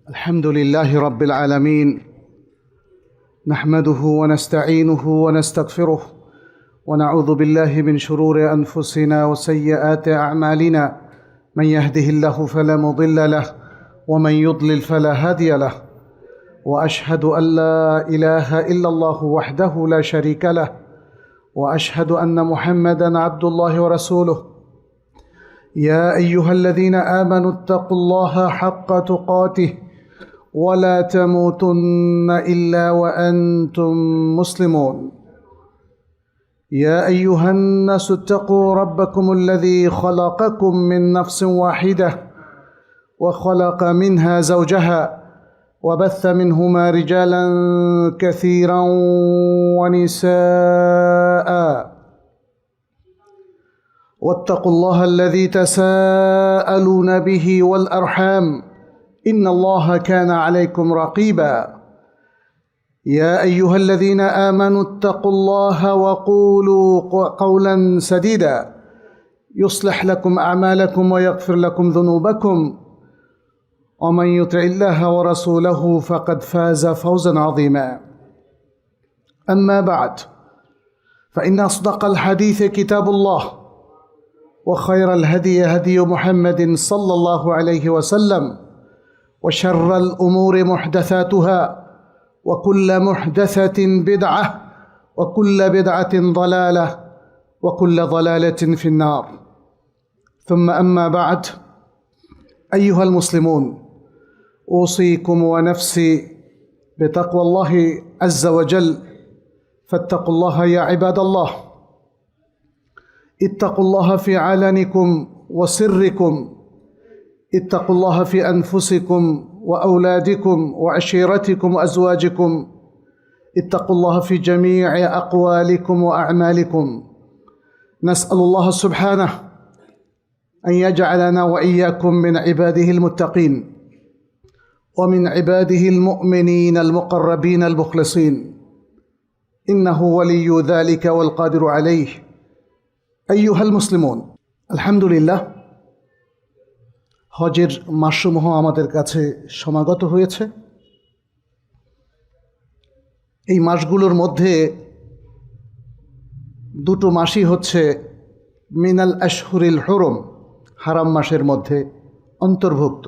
الحمد لله رب العالمين، نحمده ونستعينه ونستغفره ونعوذ بالله من شرور أنفسنا وسيئات أعمالنا. من يهده الله فلا مضل له ومن يضلل فلا هادي له، وأشهد أن لا إله إلا الله وحده لا شريك له، وأشهد أن محمدًا عبد الله ورسوله. يا أيها الذين آمنوا اتقوا الله حق تقاته ولا تموتن إلا وأنتم مسلمون. يا أيها الناس اتقوا ربكم الذي خلقكم من نفس واحدة وخلق منها زوجها وبث منهما رجالا كثيرا ونساء، واتقوا الله الذي تساءلون به والأرحام إن الله كان عليكم رقيبا. يا أيها الذين آمنوا اتقوا الله وقولوا قولا سديدا يصلح لكم أعمالكم ويغفر لكم ذنوبكم، ومن يطع الله ورسوله فقد فاز فوزا عظيما. أما بعد، فإن أصدق الحديث كتاب الله، وخير الهدي هدي محمد صلى الله عليه وسلم، وشر الأمور محدثاتها، وكل محدثة بدعة، وكل بدعة ضلالة، وكل ضلالة في النار. ثم أما بعد، أيها المسلمون، أوصيكم ونفسي بتقوى الله عز وجل، فاتقوا الله يا عباد الله. اتقوا الله في علنكم وسركم، اتقوا الله في أنفسكم وأولادكم وعشيرتكم وأزواجكم، اتقوا الله في جميع أقوالكم وأعمالكم. نسأل الله سبحانه أن يجعلنا وإياكم من عباده المتقين ومن عباده المؤمنين المقربين المخلصين، إنه ولي ذلك والقادر عليه. أيها المسلمون، আলহামদুলিল্লাহ, হজের মাসসমূহ আমাদের কাছে সমাগত হয়েছে। এই মাসগুলোর মধ্যে দুটো মাসই হচ্ছে মিনাল আশহুরিল হুরুম, হারাম মাসের মধ্যে অন্তর্ভুক্ত,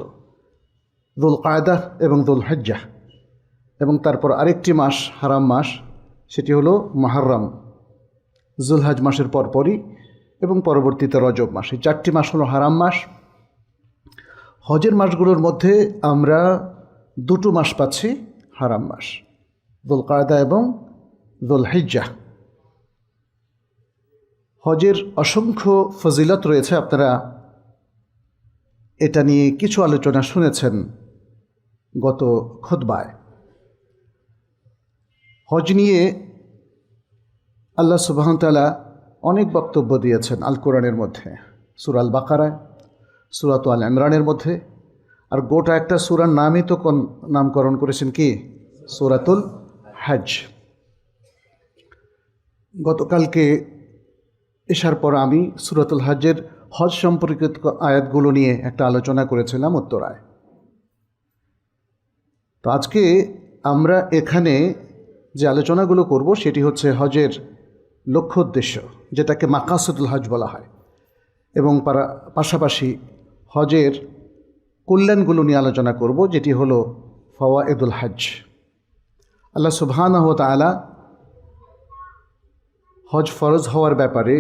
যুল কায়দা এবং যুল হিজ্জাহ। এবং তারপর আরেকটি মাস হারাম মাস, সেটি হলো মুহররম, যুলহজ মাসের পরপরই, এবং পরবর্তীতে রজব মাস। এই চারটি মাস হলো হারাম মাস। হজের মাসগুলোর মধ্যে আমরা দুটো মাস পাচ্ছি হারাম মাস, যুল কায়দা এবং যুল হিজ্জাহ। হজের অসংখ্য ফজিলত রয়েছে, আপনারা এটা নিয়ে কিছু আলোচনা শুনেছেন গত খুতবায়। হজ নিয়ে আল্লাহ সুবহানাহু ওয়া তাআলা অনেক বক্তব্য দিয়েছেন আল কোরআনের মধ্যে, সূরা আল বাকারায়, সূরাত আল ইমরানের মধ্যে, আর গোটা একটা সূরার নামই তো নামকরণ করেছেন কি? সূরাতুল হজ। গতকালকে এশার পর আমি সূরাতুল হজের হজ সম্পর্কিত আয়াতগুলো নিয়ে একটা আলোচনা করেছিলাম উত্তরায়। তো আজকে আমরা এখানে যে আলোচনাগুলো করব সেটি হচ্ছে হজের লক্ষ্য উদ্দেশ্য, যেটাকে মাকাসিদুল হজ বলা হয়, এবং পাশাপাশি হজের কল্যাণগুলো নিয়ে আলোচনা করব, যেটি হলো ফাওয়ায়েদুল হজ। আল্লাহ সুবহানাহু ওয়া তাআলা হজ ফরজ হওয়ার ব্যাপারে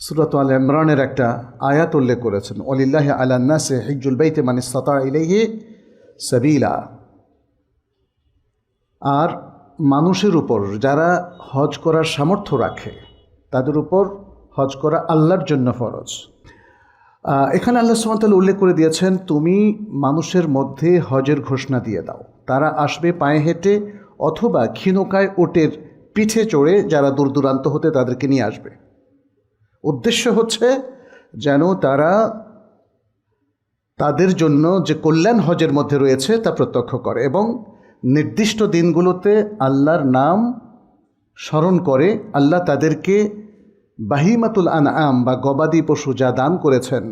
সূরাত আল ইমরানের একটা আয়াত উল্লেখ করেছেন, ওয়ালিল্লাহি আলান নাসি হিজ্জুল বাইতি মান ইসতাতা ইলাইহি সাবিলা। আর মানুষের উপর যারা হজ করার সামর্থ্য রাখে তাদের উপর হজ করা আল্লাহর জন্য ফরজ। এখানে আল্লাহ সুবহানাহু ওয়া তাআলা উল্লেখ করে দিয়েছেন, তুমি মানুষের মধ্যে হজের ঘোষণা দিয়ে দাও, তারা আসবে পায়ে হেঁটে অথবা ক্ষীণকায় ওটের পিঠে চড়ে, যারা দূর দূরান্ত হতে তাদেরকে নিয়ে আসবে। উদ্দেশ্য হচ্ছে যেন তারা তাদের জন্য যে কল্যাণ হজের মধ্যে রয়েছে তা প্রত্যক্ষ করে, এবং নির্দিষ্ট দিনগুলোতে আল্লাহর নাম স্মরণ করে। আল্লাহ তাদেরকে বাহিমাতুল আনআম বা গবাদি পশু যা দান করেছেন,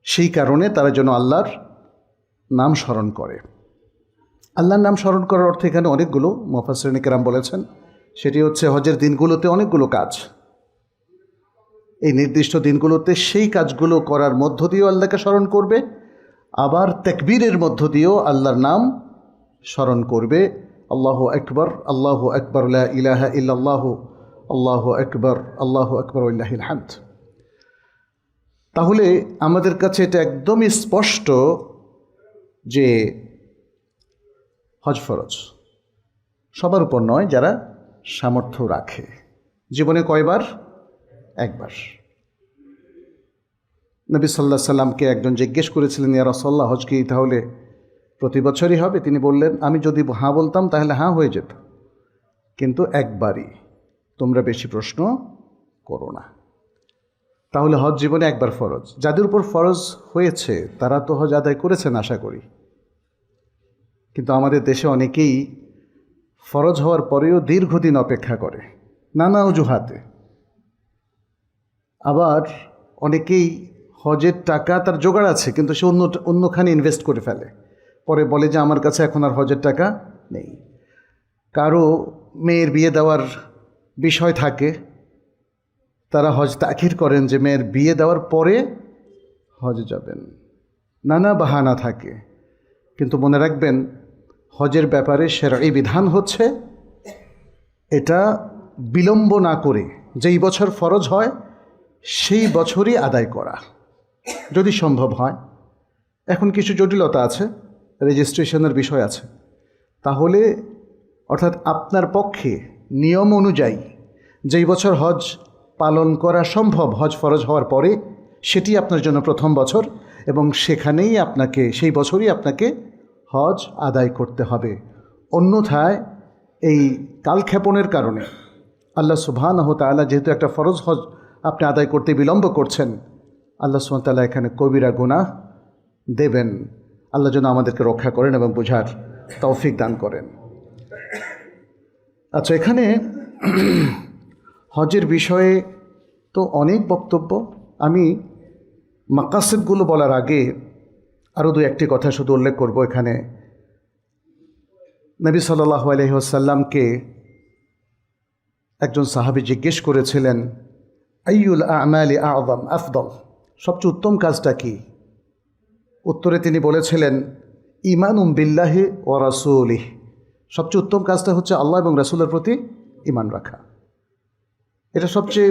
সেই কারণে তারা যেন আল্লাহর নাম স্মরণ করে। আল্লাহর নাম স্মরণ করার অর্থ এখানে অনেকগুলো মুফাসসিরিন কেরাম বলেছেন, সেটি হচ্ছে হজের দিনগুলোতে অনেকগুলো কাজ, এই নির্দিষ্ট দিনগুলোতে সেই কাজগুলো করার মধ্য দিয়েও আল্লাহকে স্মরণ করবে, আবার তাকবীরের মধ্য দিয়েও আল্লাহর নাম স্মরণ করবে। আল্লাহু আকবার, আল্লাহু আকবার, লা ইলাহা ইল্লাল্লাহু, আল্লাহু আকবার, আল্লাহু আকবার, ওয়ালিল্লাহিল হামদ। তাহলে আমাদের কাছে এটা একদমই স্পষ্ট যে হজ ফরজ, সবার উপর নয়, যারা সামর্থ্য রাখে। জীবনে কয়বার? একবার। নবী সাল্লাল্লাহু আলাইহি সাল্লামকে একজন জিজ্ঞেস করেছিলেন, ইয়া রাসূলুল্লাহ, হজ কি তাহলে প্রতি বছরই হবে? তিনি বললেন, আমি যদি হ্যাঁ বলতাম তাহলে হ্যাঁ হয়ে যেত, কিন্তু একবারই, তোমরা বেশি প্রশ্ন করো না। তাহলে হজ জীবনে একবার ফরজ। যাদের উপর ফরজ হয়েছে তারা তো হজ আদায় করেছেন আশা করি, কিন্তু আমাদের দেশে অনেকেই ফরজ হওয়ার পরেও দীর্ঘদিন অপেক্ষা করে নানা অজুহাতে। আবার অনেকেই হজের টাকা তার জোগাড় আছে, কিন্তু সে অন্যখানে ইনভেস্ট করে ফেলে, পরে বলে যে আমার কাছে এখন আর হজের টাকা নেই। কারো মেয়ের বিয়ে দেওয়ার বিষয় থাকে, তারা হজ তাখির করেন যে মেয়ের বিয়ে দেওয়ার পরে হজে যাবেন, নানা বাহানা থাকে। কিন্তু মনে রাখবেন, হজের ব্যাপারে শরঈ বিধান হচ্ছে এটা বিলম্ব না করে যেই বছর ফরজ হয় সেই বছরই আদায় করা যদি সম্ভব হয়। এখন কিছু জটিলতা আছে, রেজিস্ট্রেশনের বিষয় আছে, তাহলে অর্থাৎ আপনার পক্ষে নিয়ম অনুযায়ী যেই বছর হজ পালন করা সম্ভব হজ ফরজ হওয়ার পরে, সেটি আপনার জন্য প্রথম বছর, এবং সেখানেই আপনাকে, সেই বছরই আপনাকে হজ আদায় করতে হবে। অন্যথায় এই কালক্ষেপণের কারণে আল্লাহ সুবহানাহু ওয়া তাআলা যেহেতু একটা ফরজ হজ আপনি আদায় করতে বিলম্ব করছেন, আল্লাহ সুবহানাহু ওয়া তাআলা এখানে কবিরা গুনাহ দেবেন। আল্লাহ যেন আমাদেরকে রক্ষা করেন এবং বোঝার তৌফিক দান করেন। আচ্ছা, এখানে হজের বিষয়ে তো অনেক বক্তব্য। আমি মাকাসিদগুলো বলার আগে আরও দু একটি কথা শুধু উল্লেখ করব। এখানে নবী সাল্লাল্লাহু আলাইহি ওয়াসাল্লামকে একজন সাহাবী জিজ্ঞেস করেছিলেন, আইয়ুল আমালি আযম আফদল, সবচেয়ে উত্তম কাজটা কি? উত্তরে তিনি বলেছিলেন, ঈমানুম বিল্লাহি ওয়া রাসূলিহি, সবচেয়ে উত্তম কাজটা হচ্ছে আল্লাহ এবং রাসূলের প্রতি ঈমান রাখা। এটা সবচেয়ে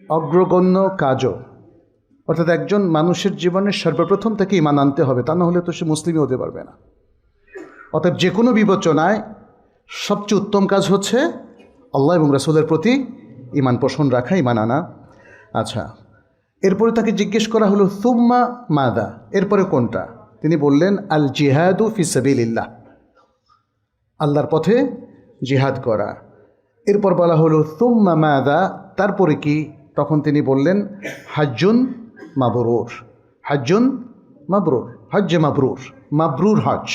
অগ্রগণ্য কাজও, অর্থাৎ একজন মানুষের জীবনে সর্বপ্রথম তাকে ঈমান আনতে হবে, তা না হলে তো সে মুসলিমই হতে পারবে না। অতএব যে কোনো বিবেচনায় সবচেয়ে উত্তম কাজ হচ্ছে আল্লাহ এবং রাসূলের প্রতি ঈমান পোষণ রাখা, ঈমান আনা। আচ্ছা, এরপরে তাকে জিজ্ঞেস করা হলো, সুম্মা মাদা, এরপরে কোনটা? তিনি বললেন, আল জিহাদু ফি সাবিলিল্লাহ, আল্লাহর পথে জিহাদ করা। এরপর বলা হলো, সুম্মা মাদা, তারপরে কি? তখন তিনি বললেন, হাজ্জুন মাবরুর, হাজ্জুন মাবরুর, হজ্জে মাবরুর, মাবরুর হজ,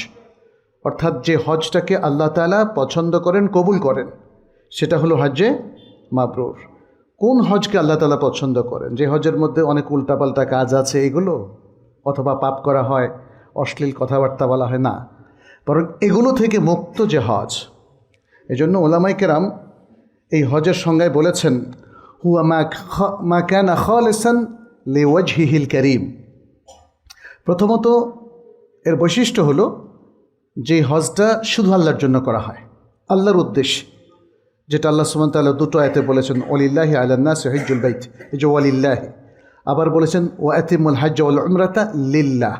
অর্থাৎ যে হজটাকে আল্লাহ তাআলা পছন্দ করেন, কবুল করেন, সেটা হলো হজ্জে মাবরুর। কোন হজকে আল্লাহ তাআলা পছন্দ করেন? যে হজের মধ্যে অনেক উল্টাপাল্টা কাজ আছে এগুলো, অথবা পাপ করা হয়, অশ্লীল কথাবার্তা বলা হয়, না, বরং এগুলো থেকে মুক্ত যে হজ। এজন্য উলামায়ে কেরাম এই হজের সংজ্ঞায় বলেছেন, হুয়া মা কানা খালিসান লিওয়াজহিহিল কারীম। প্রথমত এর বৈশিষ্ট্য হলো যে হজটা শুধু আল্লাহর জন্য করা হয়, আল্লাহর উদ্দেশ্যে, যেটা আল্লাহ সুবহানাহু ওয়া তাআলা দুটো আয়াতে বলেছেন, ওয়ালিল্লাহি আলান নাসি হিজ্জুল বাইত, এই যে ওয়ালিল্লাহি, আবার বলেছেন ওয়া আতিমুল হজ্জ ওয়াল উমরাতা লিল্লাহ,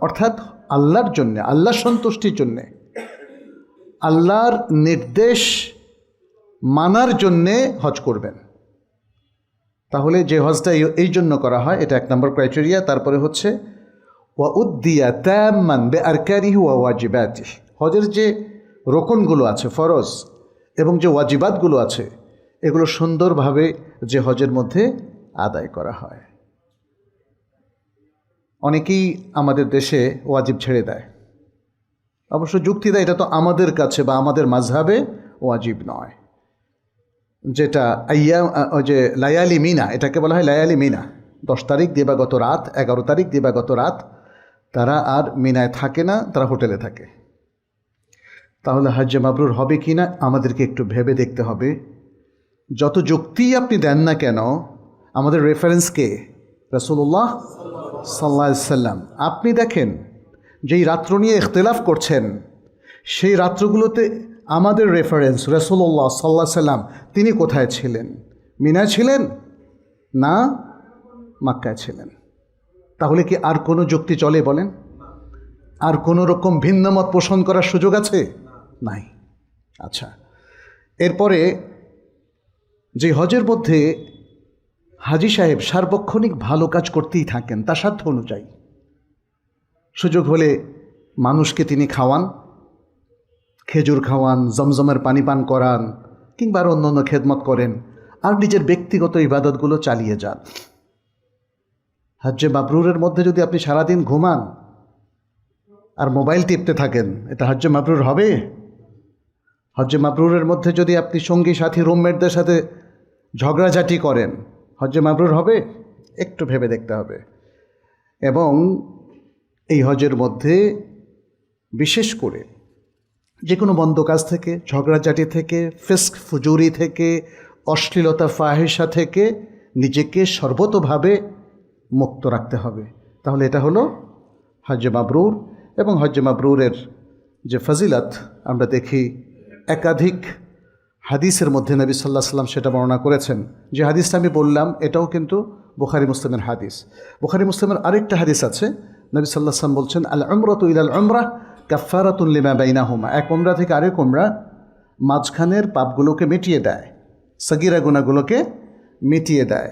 অর্থাৎ আল্লাহর জন্যে, আল্লাহর সন্তুষ্টির জন্যে, আল্লাহর নির্দেশ মানার জন্যে হজ করবেন। তাহলে যে হজটা এই জন্য করা হয়, এটা এক নম্বর ক্রাইটেরিয়া। তারপরে হচ্ছে ওয়া উদ্দিয়া তাম্মান বিআরকানিহি ওয়া ওয়াজিবাতিহি, হজের যে রোকনগুলো আছে, ফরজ এবং যে ওয়াজিবাতগুলো আছে, এগুলো সুন্দরভাবে যে হজের মধ্যে আদায় করা হয়। অনেকেই আমাদের দেশে ওয়াজিব ছেড়ে দেয়, অবশ্য যুক্তি দেয় এটা তো আমাদের কাছে বা আমাদের মাযহাবে ওয়াজিব নয়। যেটা যে লায়ালি মিনা, এটাকে বলা হয় লায়ালি মিনা, 10 তারিখ দিবাগত রাত, 11 তারিখ দিবাগত রাত, তারা আর মিনায় থাকে না, তারা হোটেলে থাকে। তাহলে হজ্জে মাবরুর হবে কি না আমাদেরকে একটু ভেবে দেখতে হবে। যত যুক্তিই আপনি দেন না কেন, আমাদের রেফারেন্স কে? রাসূলুল্লাহ সাল্লাল্লাহু আলাইহি সাল্লাম। আপনি দেখেন, যেই রাত্র নিয়ে ইখতিলাফ করছেন, সেই রাত্রগুলোতে আমাদের রেফারেন্স রাসূলুল্লাহ সাল্লাল্লাহু আলাইহি সাল্লাম, তিনি কোথায় ছিলেন? মিনায় ছিলেন না মক্কায় ছিলেন? তাহলে কি আর কোনো যুক্তি চলে বলেন? আর কোনো রকম ভিন্ন মত পোষণ করার সুযোগ আছে? নাই। আচ্ছা, এরপরে যে হজের মধ্যে হাজি সাহেব সার্বক্ষণিক ভালো কাজ করতেই থাকেন তার সাধ্য অনুযায়ী। সুযোগ হলে মানুষকে তিনি খাওয়ান, খেজুর খাওয়ান, জমজমের পানি পান করান, কিংবা অন্য অন্য খেদমত করেন, আর নিজের ব্যক্তিগত ইবাদতগুলো চালিয়ে যান। হজ্জে মাবরুরের মধ্যে যদি আপনি সারাদিন ঘুমান আর মোবাইল টিপতে থাকেন, এটা হজ্জে মাবরুর হবে? হজ্জে মাবরুরের মধ্যে যদি আপনি সঙ্গী সাথী রুমমেটদের সাথে ঝগড়াঝাটি করেন, হজ্জে মাবরুর হবে? একটু ভেবে দেখতে হবে। এবং এই হজের মধ্যে বিশেষ করে যে কোনো মন্দ কাজ থেকে, ঝগড়াঝাটি থেকে, ফিস্ক ফুজুরি থেকে, অশ্লীলতা ফাহিশা থেকে নিজেকে সর্বতোভাবে মুক্ত রাখতে হবে। তাহলে এটা হলো হজ্জে মাবরুর। এবং হজ্জে মাবরুরের যে ফজিলত আমরা দেখি একাধিক হাদিসের মধ্যে নবী সাল্লাল্লাহু আলাইহি সাল্লাম সেটা বর্ণনা করেছেন। যে হাদিসটা আমি বললাম এটাও কিন্তু বুখারী মুসলিমের হাদিস। বুখারী মুসলিমের আরেকটা হাদিস আছে, নবী সাল্লাল্লাহু আলাইহি সাল্লাম বলছেন, আল উমরাতু ইলাল উমরাহ কাফফারাতুন লিমা বাইনাহুমা। এক উমরা থেকে আরেক উমরা মাঝখানের পাপগুলোকে মিটিয়ে দেয়, সগীরা গুনাহগুলোকে মিটিয়ে দেয়।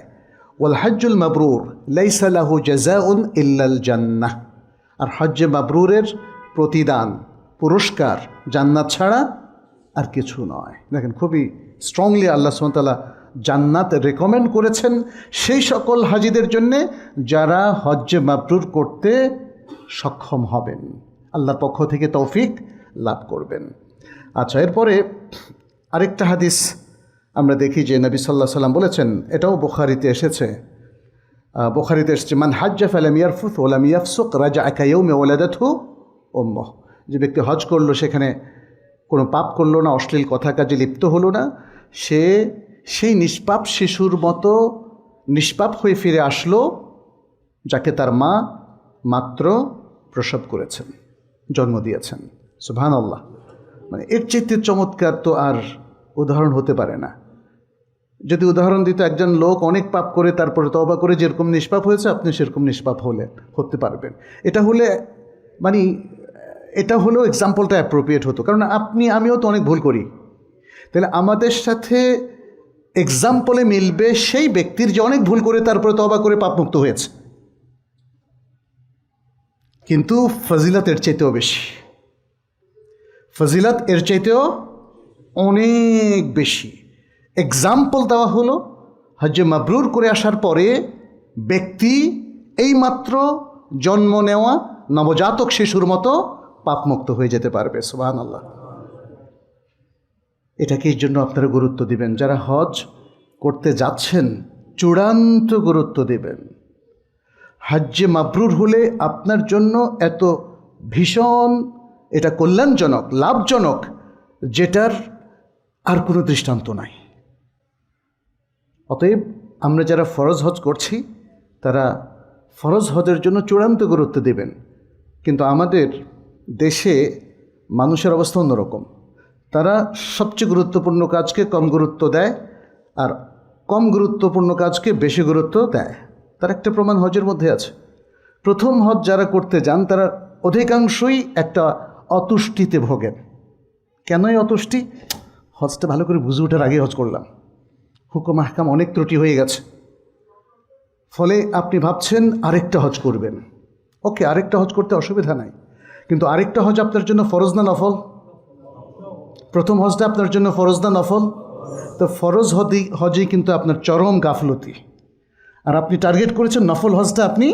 ওয়াল হজ্জুল মাবরুর লাইসা লাহু জাযাউন ইল্লাল জান্নাহ। আর হজ্জে মাবরুরের প্রতিদান, পুরস্কার জান্নাত ছাড়া আর কিছু নয়। দেখেন, খুবই স্ট্রংলি আল্লাহ সুবহানাহু ওয়া তাআলা জান্নাত রেকমেন্ড করেছেন সেই সকল হাজিদের জন্যে যারা হজ্জে মাবরুর করতে সক্ষম হবেন, আল্লাহর পক্ষ থেকে তৌফিক লাভ করবেন। আচ্ছা, এরপরে আরেকটা হাদিস আমরা দেখি যে নবী সাল্লাল্লাহু আলাইহি সাল্লাম বলেছেন, এটাও বুখারীতে এসেছে। বুখারীতে এসেছে, মান হাজ্জা ফালাম ইয়ারফুথ ওয়া লাম ইয়াফসুক রাজা'a কায়াউমি ওয়ালাদাতহু উম্মুহ। যে ব্যক্তি হজ করলো, সেখানে কোনো পাপ করলো না, অশ্লীল কথা কাজে লিপ্ত হলো না, সে সেই নিষ্পাপ শিশুর মতো নিষ্পাপ হয়ে ফিরে আসলো যাকে তার মা মাত্র প্রসব করেছেন, জন্ম দিয়েছেন। সুবহানাল্লাহ। মানে এর চাইতে চমৎকার তো আর উদাহরণ হতে পারে না। যদি উদাহরণ দিত, একজন লোক অনেক পাপ করে তারপরে তওবা করে যেরকম নিষ্পাপ হয়েছে, আপনি সেরকম নিষ্পাপ হতে পারবেন। এটা হলে মানে এটা হলেও এক্সাম্পলটা অ্যাপ্রোপ্রিয়েট হতো, কারণ আমিও তো অনেক ভুল করি। তাহলে আমাদের সাথে এক্সাম্পলে মিলবে সেই ব্যক্তির যে অনেক ভুল করে তারপরে তওবা করে পাপমুক্ত হয়েছে। কিন্তু ফজিলত এর চাইতেও বেশি, ফজিলত এর চাইতেও অনেক বেশি। এক্সাম্পল দেওয়া হলো, হজ্জে মাবরুর করে আসার পরে ব্যক্তি এইমাত্র জন্ম নেওয়া নবজাতক শিশুর মতো পাপমুক্ত হয়ে যেতে পারবে। সুবহানাল্লাহ। এটাকে এই জন্য আপনারা গুরুত্ব দিবেন, যারা হজ করতে যাচ্ছেন চূড়ান্ত গুরুত্ব দেবেন। হজ্জে মাবরুর হলে আপনার জন্য এত ভীষণ এটা কল্যাণজনক, লাভজনক, যেটার আর কোনো দৃষ্টান্ত নাই। অতএব আমরা যারা ফরজ হজ করছি তারা ফরজ হজের জন্য চূড়ান্ত গুরুত্ব দেবেন। কিন্তু আমাদের দেশে মানুষের অবস্থা অন্যরকম। তারা সবচেয়ে গুরুত্বপূর্ণ কাজকে কম গুরুত্ব দেয়, আর কম গুরুত্বপূর্ণ কাজকে বেশি গুরুত্ব দেয়। তার একটা প্রমাণ হজের মধ্যে আছে। প্রথম হজ যারা করতে যান তারা অধিকাংশই একটা অতুষ্টিতে ভোগেন। কেনই অতুষ্টি? হজটা ভালো করে বুঝে ওঠার আগে হজ করলাম, হুকুম আহকাম অনেক ত্রুটি হয়ে গেছে। ফলে আপনি ভাবছেন আরেকটা হজ করবেন। ওকে, আরেকটা হজ করতে অসুবিধা নাই, কিন্তু আরেকটা হজ আপনার জন্য ফরজ না নফল? প্রথম হজটা আপনার জন্য ফরজ না নফল? তো ফরজ হজই কিন্তু আপনার চরম গাফলতি। আর আপনি টার্গেট করেছেন নফল হজটা আপনি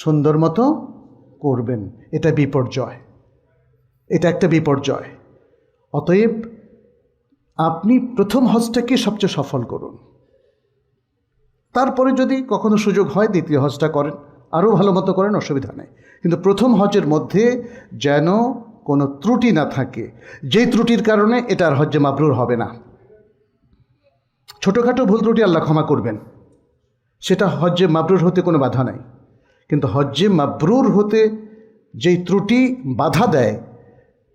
সুন্দর মতো করবেন। এটা বিপর্যয়, এটা একটা বিপর্যয়। অতএব আপনি প্রথম হজটাকে সবচেয়ে সফল করুন, তারপরে যদি কখনো সুযোগ হয় দ্বিতীয় হজটা করেন, আরও ভালো মতো করেন, অসুবিধা নেই, কিন্তু প্রথম হজের মধ্যে যেন কোনো ত্রুটি না থাকে, যেই ত্রুটির কারণে এটা আর হজ্জে মাবরুর হবে না। ছোটোখাটো ভুল ত্রুটি আল্লাহ ক্ষমা করবেন, সেটা হজ্জে মাবরুর হতে কোনো বাধা নাই, কিন্তু হজ্জে মাবরুর হতে যেই ত্রুটি বাধা দেয়,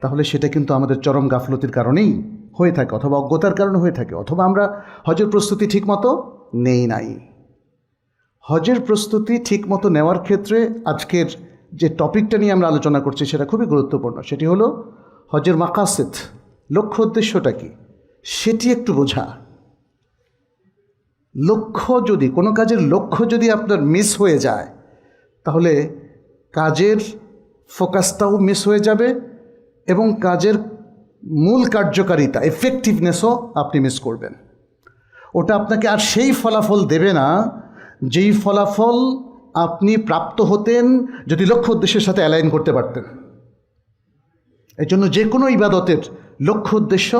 তাহলে সেটা কিন্তু আমাদের চরম গাফলতির কারণেই হয়ে থাকে, অথবা অজ্ঞতার কারণে হয়ে থাকে, অথবা আমরা হজের প্রস্তুতি ঠিকমতো নেই নাই। হজের প্রস্তুতি ঠিকমতো নেওয়ার ক্ষেত্রে আজকের যে টপিকটা নিয়ে আমরা আলোচনা করছি সেটা খুবই গুরুত্বপূর্ণ। সেটি হলো হজের মাকাসিদ, লক্ষ্য উদ্দেশ্যটা কি সেটি একটু বোঝা। লক্ষ্য যদি, কোনো কাজের লক্ষ্য যদি আপনার মিস হয়ে যায়, তাহলে কাজের ফোকাসটাও মিস হয়ে যাবে এবং কাজের মূল কার্যকারিতা, এফেক্টিভনেসও আপনি মিস করবেন। ওটা আপনাকে আর সেই ফলাফল দেবে না যেই ফলাফল আপনি প্রাপ্ত হতেন যদি লক্ষ্য উদ্দেশ্যের সাথে অ্যালাইন করতে পারতেন। এই জন্য যে কোনো ইবাদতের লক্ষ্য উদ্দেশ্য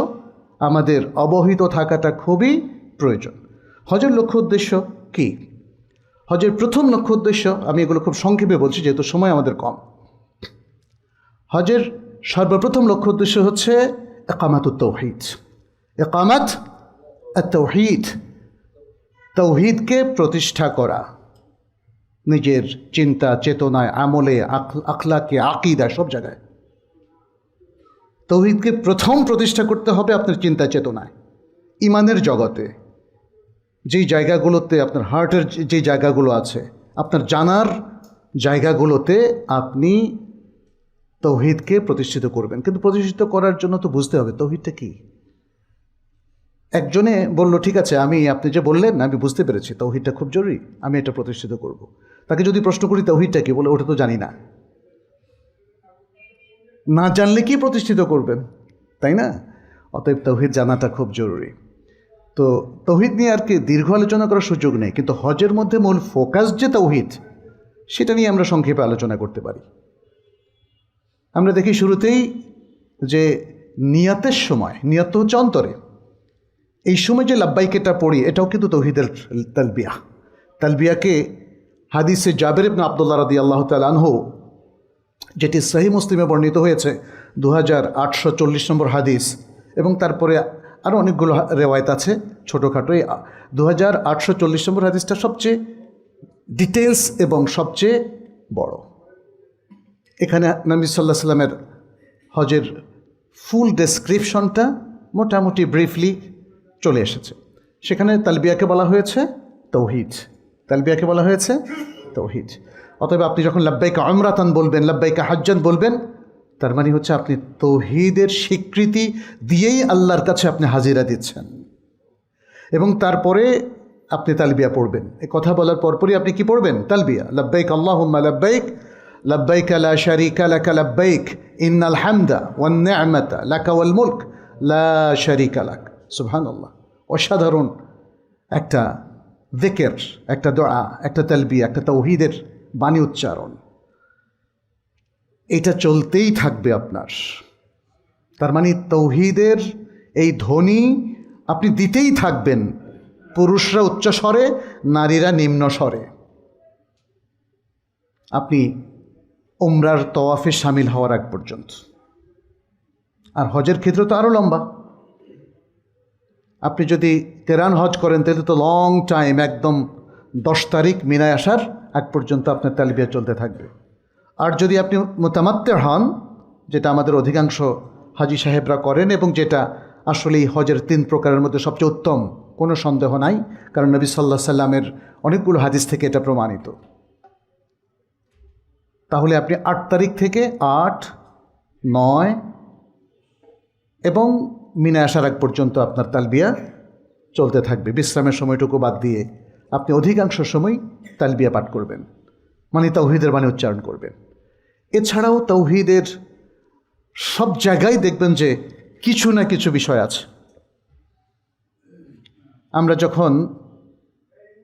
আমাদের অবহিত থাকাটা খুবই প্রয়োজন। হজের লক্ষ্য উদ্দেশ্য কি? হজের প্রথম লক্ষ্য উদ্দেশ্য, আমি এগুলো খুব সংক্ষেপে বলছি যেহেতু সময় আমাদের কম। হজের সর্বপ্রথম লক্ষ্য উদ্দেশ্য হচ্ছে ইকামাতুত তাওহীদ। ইকামাত আত-তাওহীদ, তাওহীদকে প্রতিষ্ঠা করা, নিজের চিন্তা চেতনায়, আমলে, আখলাকে, আকীদা, সব জায়গায় তাওহীদকে প্রথম প্রতিষ্ঠা করতে হবে আপনার চিন্তা চেতনায়, ইমানের জগতে, যেই জায়গাগুলোতে আপনার হার্টের যে জায়গাগুলো আছে, আপনার জানার জায়গাগুলোতে আপনি তাওহীদকে প্রতিষ্ঠিত করবেন। কিন্তু প্রতিষ্ঠিত করার জন্য তো বুঝতে হবে তাওহীদটা কি। একজনে বলল, ঠিক আছে, আপনি যে বললেন আমি বুঝতে পেরেছি তাওহীদটা খুব জরুরি, আমি এটা প্রতিষ্ঠিত করব। তাকে যদি প্রশ্ন করি তাওহীদটা কি, বলে ওটা তো জানি না। না জানলে কি প্রতিষ্ঠিত করবেন, তাই না? অতএব তাওহীদ জানাটা খুব জরুরি। তো তাওহীদ নিয়ে আর কি দীর্ঘ আলোচনা করার সুযোগ নেই, কিন্তু হজের মধ্যে মূল ফোকাস যে তাওহীদ, সেটা নিয়ে আমরা সংক্ষেপে আলোচনা করতে পারি। আমরা দেখি শুরুতেই যে নিয়াতের সময়, নিয়াত হচ্ছে অন্তরে, এই সময় যে লাব্বাইকেটা পড়ি এটাও কিন্তু তাওহীদের তালবিয়া। তালবিয়াকে হাদিসে জাবের ইবনে আব্দুল্লাহ রাদিয়াল্লাহু তাআলা আনহু, যেটি সহিহ মুসলিমে বর্ণিত হয়েছে 2840 নম্বর হাদিস, এবং তারপরে আরও অনেকগুলো রেওয়ায়েত আছে ছোটোখাটো। এই 2840 নম্বর হাদিসটা সবচেয়ে ডিটেলস এবং সবচেয়ে বড়। এখানে নবী সাল্লাল্লাহু আলাইহি সাল্লামের হজের ফুল ডেসক্রিপশনটা মোটামুটি ব্রিফলি চলে এসেছে। সেখানে তালবিয়াকে বলা হয়েছে তাওহীদ, তালবিয়াকে বলা হয়েছে তাওহীদ। অতএব আপনি যখন লাব্বাইকা উমরাতান বলবেন, লাব্বাইকা হাজ্জান বলবেন, তার মানে হচ্ছে আপনি তাওহীদের স্বীকৃতি দিয়েই আল্লাহর কাছে আপনি হাজিরা দিচ্ছেন, এবং তারপরে আপনি তালবিয়া পড়বেন। এই কথা বলার পরপরই আপনি কি পড়বেন? তালবিয়া, লাব্বাইক আল্লাহুম্মা লাব্বাইক, লাব্বাইক লা শারীকা লাকা লাব্বাইক, ইন্নাল হামদা ওয়ান নি'মাতা লাকা ওয়াল মুলক লা শারীকা লাক। সুবহানাল্লাহ। অসাধারণ একটা যিকির, একটা দোয়া, একটা তালবিয়া, একটা তাওহীদের বাণী উচ্চারণ, এটা চলতেই থাকবে আপনার। তার মানে তাওহীদের এই ধ্বনি আপনি দিতেই থাকবেন, পুরুষরা উচ্চ স্বরে, নারীরা নিম্ন স্বরে। আপনি উমরার তওয়াফে শামিল হওয়ার আগ পর্যন্ত। আর হজের ক্ষেত্রে তো আরও লম্বা। আপনি যদি কেরান হজ করেন তাহলে তো লং টাইম, একদম 10 তারিখ মিনায় আসার আগ পর্যন্ত আপনার তালবিয়া চলতে থাকবে। আর যদি আপনি মুতামাত্তি হন, যেটা আমাদের অধিকাংশ হাজি সাহেবরা করেন এবং যেটা আসলে হজের 3 প্রকারের মধ্যে সবচেয়ে উত্তম, কোনো সন্দেহ নাই, কারণ নবী সাল্লাল্লাহু আলাইহি সাল্লামের অনেকগুলো হাদিস থেকে এটা প্রমাণিত। তাহলে আপনি 8 তারিখ থেকে 8, 9 এবং মিনায় আসার আগ পর্যন্ত আপনার তালবিয়া চলতে থাকবে। বিশ্রামের সময়টুকু বাদ দিয়ে আপনি অধিকাংশ সময় তালবিয়া পাঠ করবেন, মানে তাওহীদের বাণী উচ্চারণ করবেন। এছাড়াও তাওহীদের সব জায়গায় দেখবেন যে কিছু না কিছু বিষয় আছে। আমরা যখন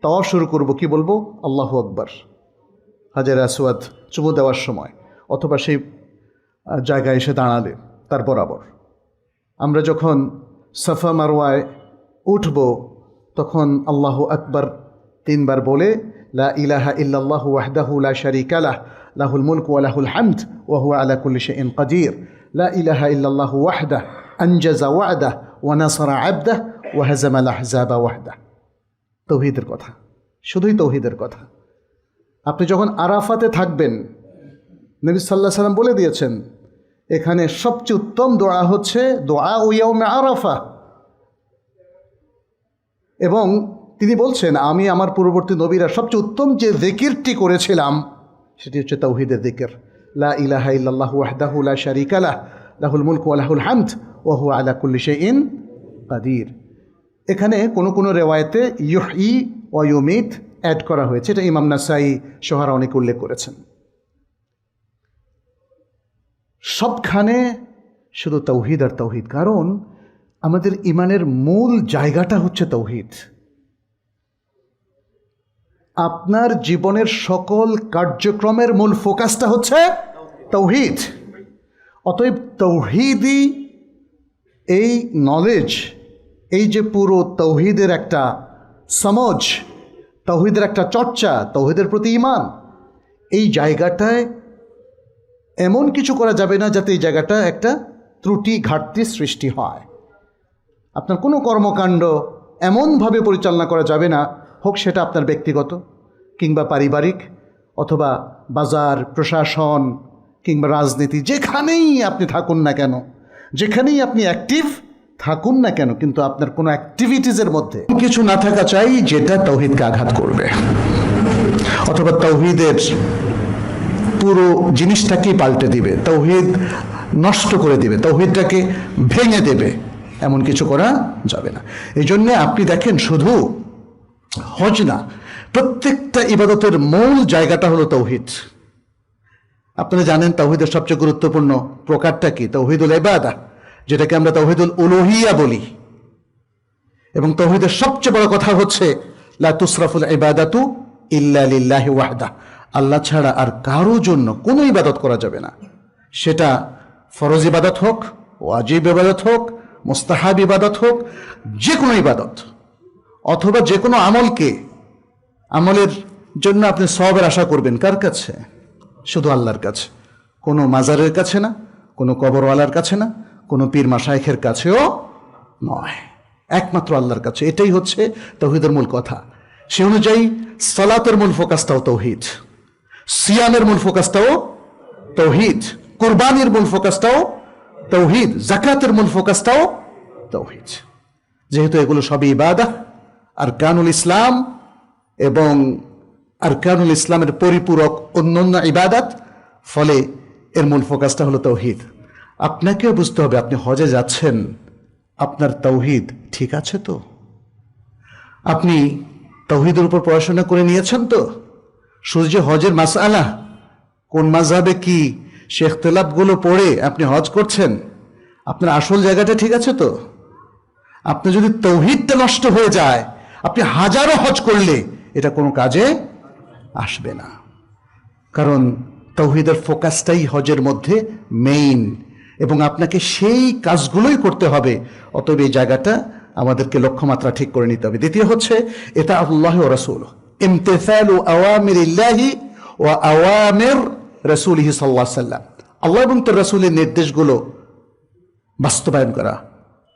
তাওয়াফ শুরু করব, কি বলবো? আল্লাহু আকবার, হাজার আসওয়াদ চুমু দেওয়ার সময়, অথবা সেই জায়গায় এসে দাঁড়ালে তার বরাবর। আমরা যখন সাফা মারওয়ায় উঠব তখন আল্লাহু আকবার 3 বার বলে লা ইলাহা ইল্লাল্লাহু ওয়াহদাহু লা শারীকা লাহ লাহুল মুলকু ওয়া লাহুল হামদ ওয়া হুয়া আলা কুল্লি শাইইন কাদির, লা ইলাহা ইল্লাল্লাহু ওয়াহদাহু আনজাযা ওয়া'দাহু ওয়া নাসারা 'আবদাহু ওয়া হাযামাল আহজাবা ওয়াহদাহু। তাওহীদের কথা, শুধুই তাওহীদের কথা। আপনি যখন আরাফাতে থাকবেন, নবী সাল্লাল্লাহু আলাইহি সাল্লাম বলে দিয়েছেন এখানে সবচেয়ে উত্তম দোয়া হচ্ছে দোয়া ইয়াউমে আরাফা, এবং তিনি বলছেন আমি আমার পূর্ববর্তী নবীরা সবচেয়ে উত্তম যে যিকিরটি করেছিলাম সেটি হচ্ছে তাওহীদের যিকির, লা ইলাহা ইল্লাল্লাহু ওয়াহদাহু লা শারীকা লাহ লাহুল মুলকু ওয়া লাহুল হামদ ওয়া হুয়া আলা কুল্লি শাইইন কাদির। এখানে কোনো রেওয়ায়েতে ইউহয়ী ওয়া ইউমীত অ্যাড করা হয়েছে, এটা ইমাম নাসাঈ সহারা অনেক উল্লেখ করেছেন। সবখানে শুধু তাওহীদ আর তাওহীদ, কারণ আমাদের ইমানের মূল জায়গাটা হচ্ছে তাওহীদ। আপনার জীবনের সকল কার্যক্রমের মূল ফোকাসটা হচ্ছে তাওহীদ। অতএব তাওহীদই এই নলেজ, এই যে পুরো তাওহীদের একটা সমঝ, তাওহীদের একটা চর্চা, তাওহীদের প্রতি ঈমান, এই জায়গাটায় এমন কিছু করা যাবে না যাতে এই জায়গাটা একটা ত্রুটি ঘাটতি সৃষ্টি হয়। আপনার কোনো কর্মকাণ্ড এমনভাবে পরিচালনা করা যাবে না, হোক সেটা আপনার ব্যক্তিগত কিংবা পারিবারিক অথবা বাজার, প্রশাসন কিংবা রাজনীতি, যেখানেই আপনি থাকুন না কেন, যেখানেই আপনি অ্যাক্টিভ থাকুন না কেন, কিন্তু আপনার কোনো অ্যাক্টিভিটিসের মধ্যে কিছু না থাকা চাই যেটা তাওহীদকে আঘাত করবে অথবা তাওহীদের পুরো জিনিসটাকেই পাল্টে দিবে, তাওহীদ নষ্ট করে দিবে, তাওহীদটাকে ভেঙে দেবে, এমন কিছু করা যাবে না। এই জন্যে আপনি দেখেন শুধু হজ না, প্রত্যেকটা ইবাদতের মূল জায়গাটা হলো তাওহীদ। আপনারা জানেন তাওহীদের সবচেয়ে গুরুত্বপূর্ণ প্রকারটা কি? তাওহীদুল ইবাদাহ, যেটাকে আমরা তাওহীদুল উলুহিয়া বলি। এবং তাওহীদের সবচেয়ে বড় কথা হচ্ছে লা তুসরাফুল ইবাদাতু ইল্লা লিল্লাহি ওয়াহদাহ, আল্লাহ ছাড়া আর কারো জন্য কোনো ইবাদত করা যাবে না। সেটা ফরজ ইবাদত হোক, ওয়াজিব ইবাদত হোক, মুস্তাহাব ইবাদত হোক, যে কোনো ইবাদত অথবা যে কোনো আমলের জন্য আপনি সওয়াবের আশা করবেন কার কাছে? শুধু আল্লাহর কাছে, কোনো মাজারের কাছে না, কোনো কবরওয়ালার কাছে না, কোনো পীর মাশায়েখের কাছেও নয়, একমাত্র আল্লাহর কাছে। এটাই হচ্ছে তাওহীদের মূল কথা। সে অনুযায়ী সালাতের মূল ফোকাসটাও তাওহীদ, সিয়ামের মূল ফোকাসটাও তাওহীদ, কুরবানির মূল ফোকাসটাও তাওহীদ, যাকাতের মূল ফোকাসটাও তাওহীদ। যেহেতু এগুলো সবই ইবাদাহ, আরকানুল ইসলাম এবং আরকানুল ইসলামের পরিপূরক অন্যান্য ইবাদত, ফলে এর মূল ফোকাসটা হলো তাওহীদ। আপনাকেও বুঝতে হবে আপনি হজে যাচ্ছেন, আপনার তাওহীদ ঠিক আছে তো? আপনি তাওহীদের উপর পড়াশোনা করে নিয়েছেন তো? শুধু যে হজের মাসআলা কোন মাযহাবে কি সে ইখতিলাফগুলো পড়ে আপনি হজ করছেন, আপনার আসল জায়গাটা ঠিক আছে তো? আপনার যদি তাওহীদটা নষ্ট হয়ে যায়, আপনি হাজারো হজ করলে এটা কোনো কাজে আসবে না, কারণ তাওহীদের ফোকাসটাই হজের মধ্যে মেইন, এবং আপনাকে সেই কাজগুলোই করতে হবে। অতএব এই জায়গাটা আমাদেরকে লক্ষ্যমাত্রা ঠিক করে নিতে হবে। দ্বিতীয় হচ্ছে এটা আল্লাহ ওয়া রাসূলুহ, ইমতিসালু আওয়ামিরিল্লাহি ওয়া আওয়ামির রাসূলিহি সাল্লাল্লাহু আলাইহি ওয়াসাল্লাম, আল্লাহ এবং তার রাসূলের নির্দেশগুলো বাস্তবায়ন করা,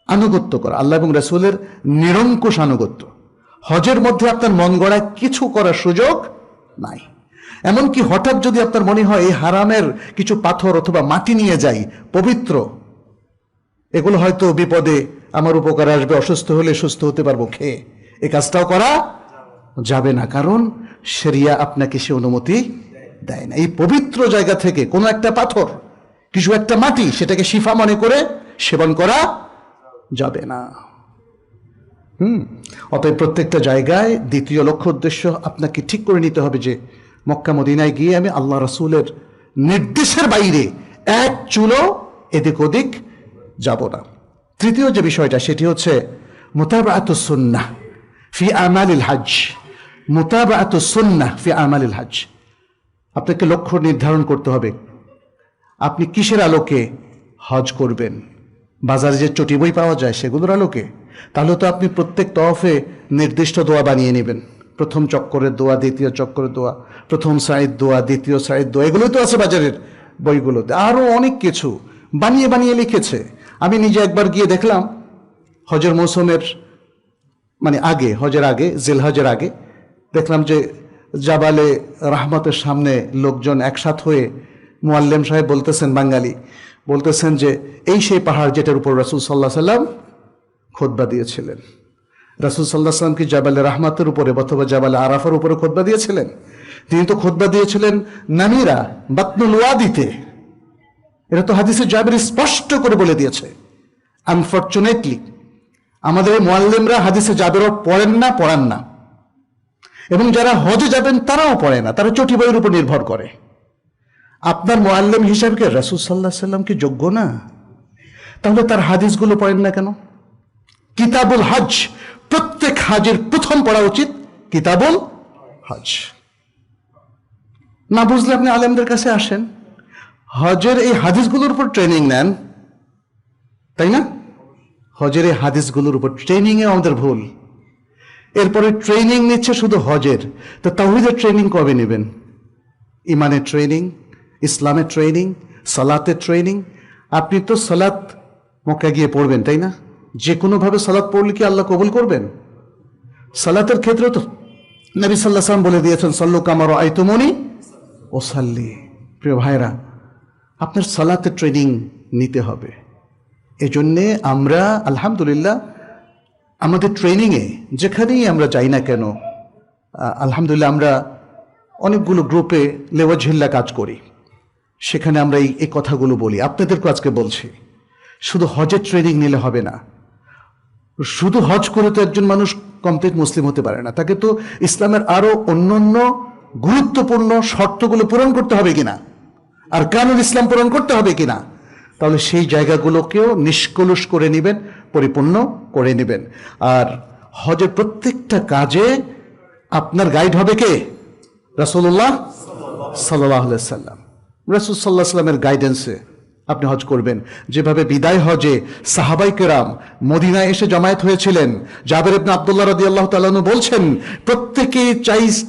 আনুগত্য করা, আল্লাহ এবং রাসূলের নিরঙ্কুশ আনুগত্য। হজের মধ্যে আপনার মন গড়া কিছু করার সুযোগ নাই। এমনকি হঠাৎ যদি আপনার মনে হয় এই হারামের কিছু পাথর অথবা মাটি নিয়ে যাই, পবিত্র, এগুলো হয়তো বিপদে আমার উপকার আসবে, অসুস্থ হলে সুস্থ হতে পারবো খেয়ে, এই কাজটাও করা যাবে না, কারণ শরিয়া আপনাকে সে অনুমতি দেয় না। এই পবিত্র জায়গা থেকে কোনো একটা পাথর, কিছু একটা মাটি, সেটাকে শিফা মনে করে সেবন করা যাবে না। অতএব প্রত্যেকটা জায়গায় দ্বিতীয় লক্ষ্য উদ্দেশ্য আপনাকে ঠিক করে নিতে হবে যে মক্কা মদিনায় গিয়ে আমি আল্লাহ রাসূলের নির্দেশের বাইরে এক চুলো এদিক ওদিক যাব না। তৃতীয় যে বিষয়টা সেটি হচ্ছে মুতাবাআতুস সুন্নাহ ফি আমালিল হজ, মুতাবাআতুস সুন্নাহ ফি আমালিল হজ। আপনাকে লক্ষ্য নির্ধারণ করতে হবে আপনি কিসের আলোকে হজ করবেন। বাজারে যে চটি বই পাওয়া যায় সেগুলোর আলোকে? তাহলে তো আপনি প্রত্যেক তওয়াফে নির্দিষ্ট দোয়া বানিয়ে নেবেন, প্রথম চক্করের দোয়া, দ্বিতীয় চক্করের দোয়া, প্রথম সাইদ দোয়া, দ্বিতীয় সাইদ দোয়া, এগুলোই তো আছে বাজারের বইগুলোতে। আরও অনেক কিছু বানিয়ে বানিয়ে লিখেছে। আমি নিজে একবার গিয়ে দেখলাম হজের মৌসুমের আগে, হজের আগে, জিলহজের আগে দেখলাম যে জাবালে রাহমতের সামনে লোকজন একসাথ হয়ে মুআল্লিম সাহেব বলতেছেন, বাঙালি বলতেছেন যে এই সেই পাহাড় যেটার উপর রাসূল সাল্লাল্লাহু আলাইহি সাল্লাম খুতবা দিয়েছিলেন। রাসূল সাল্লাল্লাহু আলাইহি সাল্লাম কি জাবালে রাহমাতের উপরে অথবা জাবালে আরাফার উপরে খুতবা দিয়েছিলেন? তিনি তো খুতবা দিয়েছিলেন নামিরা বাতনুল ওয়াদিতে। এটা তো হাদিসে জাবের স্পষ্ট করে বলে দিয়েছে। আনফরচুনেটলি আমাদের মুআল্লিমরা হাদিসে জাবেরও পড়েন না, পড়ান না, এবং যারা হজে যাবেন তারাও পড়ে না, তারা চটি বইয়ের উপর নির্ভর করে। আপনার মুআল্লিম হিসাবে কি রাসূল সাল্লাল্লাহু আলাইহি সাল্লাম কি যোগ্য না? তাহলে তার হাদিসগুলো পড়েন না কেন? কিতাবুল হজ, প্রত্যেক হাজের প্রথম পড়া উচিত কিতাবুল হজ। না বুঝলে আপনি আলেমদের কাছে আসেন, হজের এই হাদিসগুলোর উপর ট্রেনিং নেন, তাই না? হজের এই হাদিসগুলোর উপর ট্রেনিংয়ে আমাদের ভুল। এরপরে ট্রেনিং নিচ্ছে শুধু হজের, তো তাওহীদের ট্রেনিং কবে নেবেন? ইমানের ট্রেনিং, ইসলামের ট্রেনিং, সালাতের ট্রেনিং। আপনি তো সালাত মক্কা গিয়ে পড়বেন, তাই না? যে কোনোভাবে সালাত পড়লে কি আল্লাহ কবুল করবেন? সালাতের ক্ষেত্রে তো নবী সাল্লাল্লাহু আলাইহি ওয়াসাল্লাম বলে দিয়েছেন, সাল্লু কামা রাআইতুমুনি উসাল্লি। প্রিয় ভাইরা, আপনার সালাতের ট্রেনিং নিতে হবে। এজন্যে আমরা আলহামদুলিল্লাহ আমাদের ট্রেনিংয়ে যেখানেই আমরা যাই না কেন, আলহামদুলিল্লাহ আমরা অনেকগুলো গ্রুপে লেওয়াজহিল্লা কাজ করি, সেখানে আমরা এই কথাগুলো বলি। আপনাদেরকে আজকে বলছি, শুধু হজের ট্রেনিং নিলে হবে না। শুধু হজ করে তো একজন মানুষ কমপ্লিট মুসলিম হতে পারে না, তাকে তো ইসলামের আরো অন্যান্য গুরুত্বপূর্ণ শর্তগুলো পূরণ করতে হবে কিনা, আর কানুন ইসলাম পূরণ করতে হবে কিনা, তাহলে সেই জায়গাগুলোকেও নিষ্কলুষ করে নেবেন, পরিপূর্ণ করে নেবেন। আর হজের প্রত্যেকটা কাজে আপনার গাইড হবে কে? রাসূলুল্লাহ সাল্লাল্লাহু আলাইহি সাল্লাম। রাসূল সাল্লাল্লাহু আলাইহি সাল্লামের গাইডেন্সে আপনি হজ করবেন। যেভাবে বিদায় হজে সাহাবাই কেরাম মদিনায় এসে জমায়েত হয়েছিলেন, জাবের ইবনে আব্দুল্লাহ রাদিয়াল্লাহু তাআলা আনহু বলছেন, প্রত্যেকেই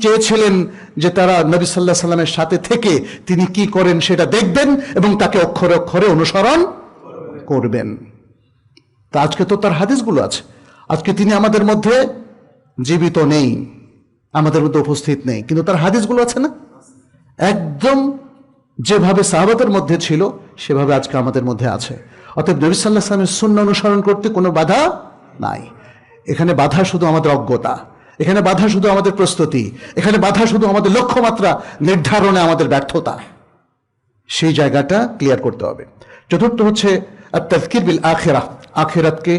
চেয়েছিলেন যে তারা নবী সাল্লাল্লাহু আলাইহি সাল্লামের সাথে থেকে তিনি কি করেন সেটা দেখবেন এবং তাকে অক্ষরে অক্ষরে অনুসরণ করবেন। তা আজকে তো তার হাদিসগুলো আছে। আজকে তিনি আমাদের মধ্যে জীবিত নেই, আমাদের মধ্যে উপস্থিত নেই, কিন্তু তার হাদিসগুলো আছে না? একদম যেভাবে সাহাবাদের মধ্যে ছিল সেভাবে আজকে আমাদের মধ্যে আছে। অতএব নবী সাল্লাল্লাহু আলাইহি ওয়াসাল্লামের সুন্নাহ অনুসরণ করতে কোনো বাধা নাই। এখানে বাধা শুধু আমাদের অজ্ঞতা, এখানে বাধা শুধু আমাদের প্রস্তুতি, এখানে বাধা শুধু আমাদের লক্ষ্যমাত্রা নির্ধারণে আমাদের ব্যর্থতা। সেই জায়গাটা ক্লিয়ার করতে হবে। চতুর্থ হচ্ছে আত-তাযকির বিল আখিরাহ, আখিরাতকে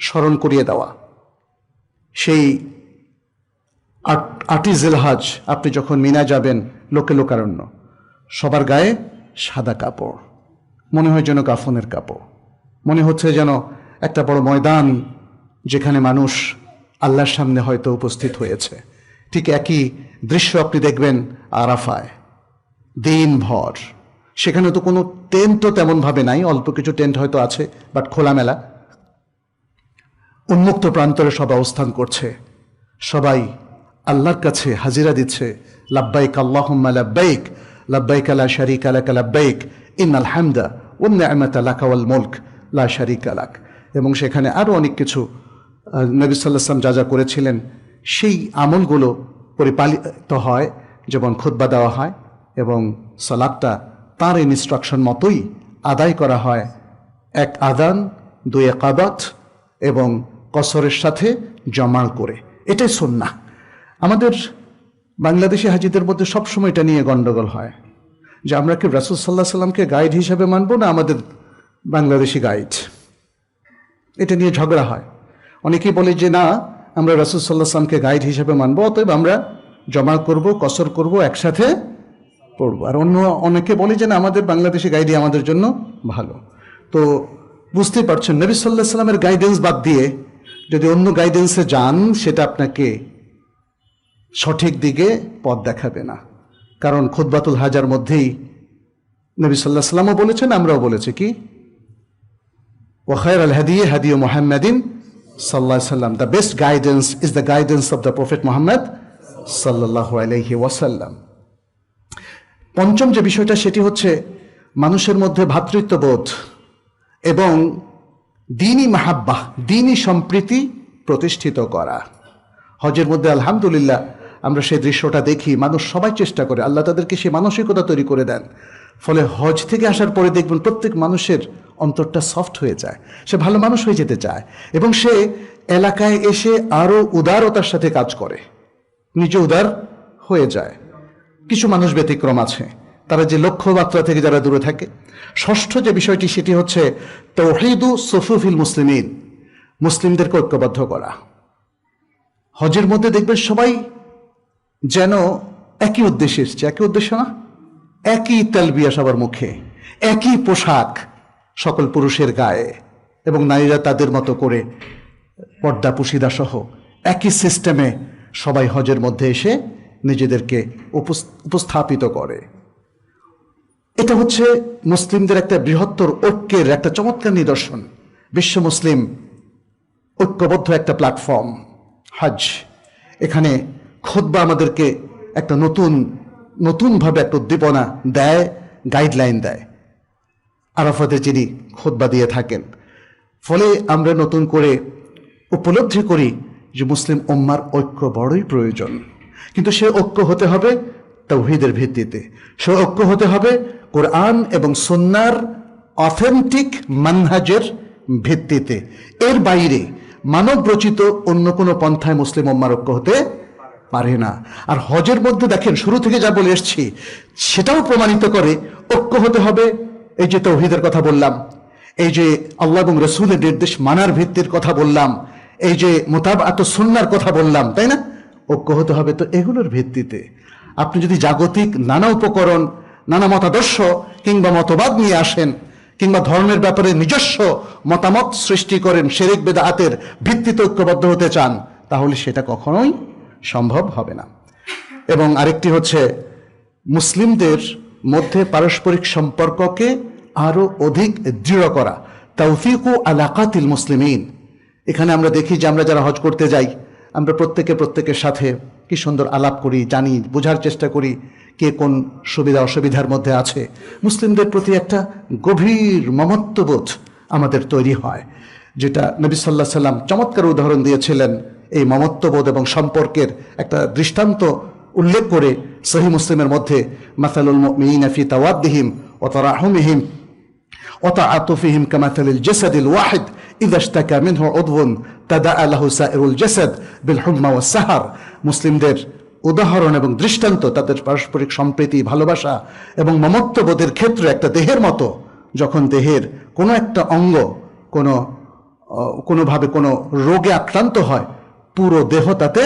স্মরণ করিয়ে দেওয়া। সেই 8ই জিলহজ আপনি যখন মিনা যাবেন, লোকে লোকারণ্য, সবার গায়ে সাদা কাপড়, মনে হয় যেন কাফনের কাপড়, মনে হচ্ছে যেন একটা বড় ময়দান যেখানে মানুষ আল্লাহর সামনে হয়তো উপস্থিত হয়েছে। ঠিক একই দৃশ্য আপনি দেখবেন আরাফায় দিনভর। সেখানে তো কোনো টেন্টও তেমনভাবে নাই, অল্প কিছু টেন্ট হয়তো আছে, বাট খোলামেলা উন্মুক্ত প্রান্তরে সব অবস্থান করছে। সবাই আল্লাহর কাছে হাজিরা দিচ্ছে, লাব্বাইক আল্লাহুম্মা লাব্বাইক, লাব্বাইক লা শারীকা লাক লাব্বাইক, ইন্নাল হামদা ওয়ান নি'মাতা লাকা ওয়াল মুলক লা শারীকা লাক। এবং সেখানে আরও অনেক কিছু নবী সাল্লাল্লাহু আলাইহি ওয়াসাল্লাম যা যা করেছিলেন সেই আমলগুলো পরিপালিত হয়, যেমন খুতবা দেওয়া হয় এবং সালাতটা তার ইনস্ট্রাকশন মতোই আদায় করা হয়। 1 আযান, 2 ইকামত এবং কসরের সাথে জমা করে, এটাই সুন্নাহ। আমাদের বাংলাদেশি হাজিদের মধ্যে সবসময় এটা নিয়ে গন্ডগোল হয় যে আমরা কি রাসূল সাল্লাল্লাহু আলাইহি ওয়াসাল্লামকে গাইড হিসেবে মানব না আমাদের বাংলাদেশি গাইড, এটা নিয়ে ঝগড়া হয়। অনেকেই বলে যে না, আমরা রাসূল সাল্লাল্লাহু আলাইহি ওয়াসাল্লামকে গাইড হিসেবে মানব, অতএব আমরা জমা করব, কসর করব, একসাথে পড়ব। আর অনেকে বলে যে না, আমাদের বাংলাদেশি গাইডই আমাদের জন্য ভালো। তো বুঝতেই পারছেন, নবী সাল্লাল্লাহু আলাইহি ওয়াসাল্লামের গাইডেন্স বাদ দিয়ে যদি অন্য গাইডেন্সে যান, সেটা আপনাকে সঠিক দিকে পথ দেখাবে না। কারণ খুতবাতুল হাজার মধ্যেই নবী সাল্লাল্লাহু আলাইহি ওয়াসাল্লামও বলেছেন, আমরাও বলেছি কি, ওয়া খায়রুল হাদী হাদী মুহাম্মাদিন সাল্লাল্লাহু আলাইহি ওয়াসাল্লাম, the best guidance is the guidance of the prophet Muhammad সাল্লাল্লাহু আলাইহি ওয়াসাল্লাম। পঞ্চম যে বিষয়টা সেটি হচ্ছে মানুষের মধ্যে ভ্রাতৃত্ববোধ এবং দ্বীনি মাহাব্বাহ, দ্বীনি সম্প্রীতি প্রতিষ্ঠিত করা। হজের মধ্যে আলহামদুলিল্লাহ আমরা সেই দৃশ্যটা দেখি, মানুষ সবাই চেষ্টা করে, আল্লাহ তাদেরকে সেই মানসিকতা তৈরি করে দেন। ফলে হজ থেকে আসার পরে দেখবেন প্রত্যেক মানুষের অন্তরটা সফট হয়ে যায়, সে ভালো মানুষ হয়ে যেতে চায় এবং সে এলাকায় এসে আরও উদারতার সাথে কাজ করে, নিজে উদার হয়ে যায়। কিছু মানুষ ব্যতিক্রম আছে, তারা যে লক্ষ্যমাত্রা থেকে যারা দূরে থাকে। ষষ্ঠ যে বিষয়টি সেটি হচ্ছে তাওহীদু সুফুফিল মুসলিমিন, মুসলিমদেরকে ঐক্যবদ্ধ করা। হজের মধ্যে দেখবেন সবাই যেন একই উদ্দেশ্যে এসছে, একই উদ্দেশ্য না, একই তালবিয়া সবার মুখে, একই পোশাক সকল পুরুষের গায়ে এবং নারীরা তাদের মতো করে পর্দা পুশিদা সহ একই সিস্টেমে সবাই হজের মধ্যে এসে নিজেদেরকে উপস্থাপিত করে। এটা হচ্ছে মুসলিমদের একটা বৃহত্তর ঐক্যের একটা চমৎকার নিদর্শন। বিশ্ব মুসলিম ঐক্যবদ্ধ একটা প্ল্যাটফর্ম হজ। এখানে খুতবা আমাদেরকে একটা নতুনভাবে একটা উদ্দীপনা দেয়, গাইডলাইন দেয়। আরাফাতে যিনি খুতবা দিয়ে থাকেন, ফলে আমরা নতুন করে উপলব্ধি করি যে মুসলিম উম্মার ঐক্য বড়ই প্রয়োজন। কিন্তু সে ঐক্য হতে হবে তাওহীদের ভিত্তিতে, সে ঐক্য হতে হবে কোরআন এবং সুন্নাহর অথেন্টিক মানহাজের ভিত্তিতে। এর বাইরে মানব রচিত অন্য কোনো পন্থায় মুসলিম উম্মার ঐক্য হতে পারে না। আর হজের মধ্যে দেখেন শুরু থেকে যা বলে এসছি সেটাও প্রমাণিত করে ঐক্য হতে হবে। এই যে তাওহীদের কথা বললাম, এই যে আল্লাহ এবং রাসূলের নির্দেশ মানার ভিত্তির কথা বললাম, এই যে মুতাবাআত সুন্নাহর কথা বললাম, তাই না? ঐক্য হতে হবে তো এগুলোর ভিত্তিতে। আপনি যদি জাগতিক নানা উপকরণ, নানা মতাদর্শ কিংবা মতবাদ নিয়ে আসেন, কিংবা ধর্মের ব্যাপারে নিজস্ব মতামত সৃষ্টি করেন, শিরক বিদআতের ভিত্তিতে ঐক্যবদ্ধ হতে চান, তাহলে সেটা কখনোই সম্ভব হবে না। এবং আরেকটি হচ্ছে মুসলিমদের মধ্যে পারস্পরিক সম্পর্ককে আরো অধিক দৃঢ় করা, তাওফীকু আলাকাতিল মুসলিমিন। এখানে আমরা দেখি যে আমরা যারা হজ করতে যাই, আমরা প্রত্যেকের সাথে কি সুন্দর আলাপ করি, জানি, বোঝার চেষ্টা করি কে কোন সুবিধা অসুবিধার মধ্যে আছে। মুসলিমদের প্রতি একটা গভীর মমত্ববোধ আমাদের তৈরি হয়, যেটা নবী সাল্লাল্লাহু আলাইহি সাল্লাম চমৎকার উদাহরণ দিয়েছিলেন। এই মমত্ববোধ এবং সম্পর্কের একটা দৃষ্টান্ত উল্লেখ করে সহিহ মুসলিমের মধ্যে মাসালুল মুমিনিনা ফি তাওয়াদ্দিহিম ওয়া তারাহুমিহিম ওয়া তাআতুফিহিম কামাসালিল জাসাদিল ওয়াহিদ ইযা ইশতাকা মিনহু উযবুন তাদাআ লাহু সাইরুল জাসাদ বিল হুম্মা ওয়াস সাহার। মুসলিমদের উদাহরণ এবং দৃষ্টান্ত তাদের পারস্পরিক সম্প্রীতি, ভালোবাসা এবং মমত্ববোধের ক্ষেত্রে একটা দেহের মতো। যখন দেহের কোনো একটা অঙ্গ কোনোভাবে কোনো রোগে আক্রান্ত হয়, পুরো দেহ তাতে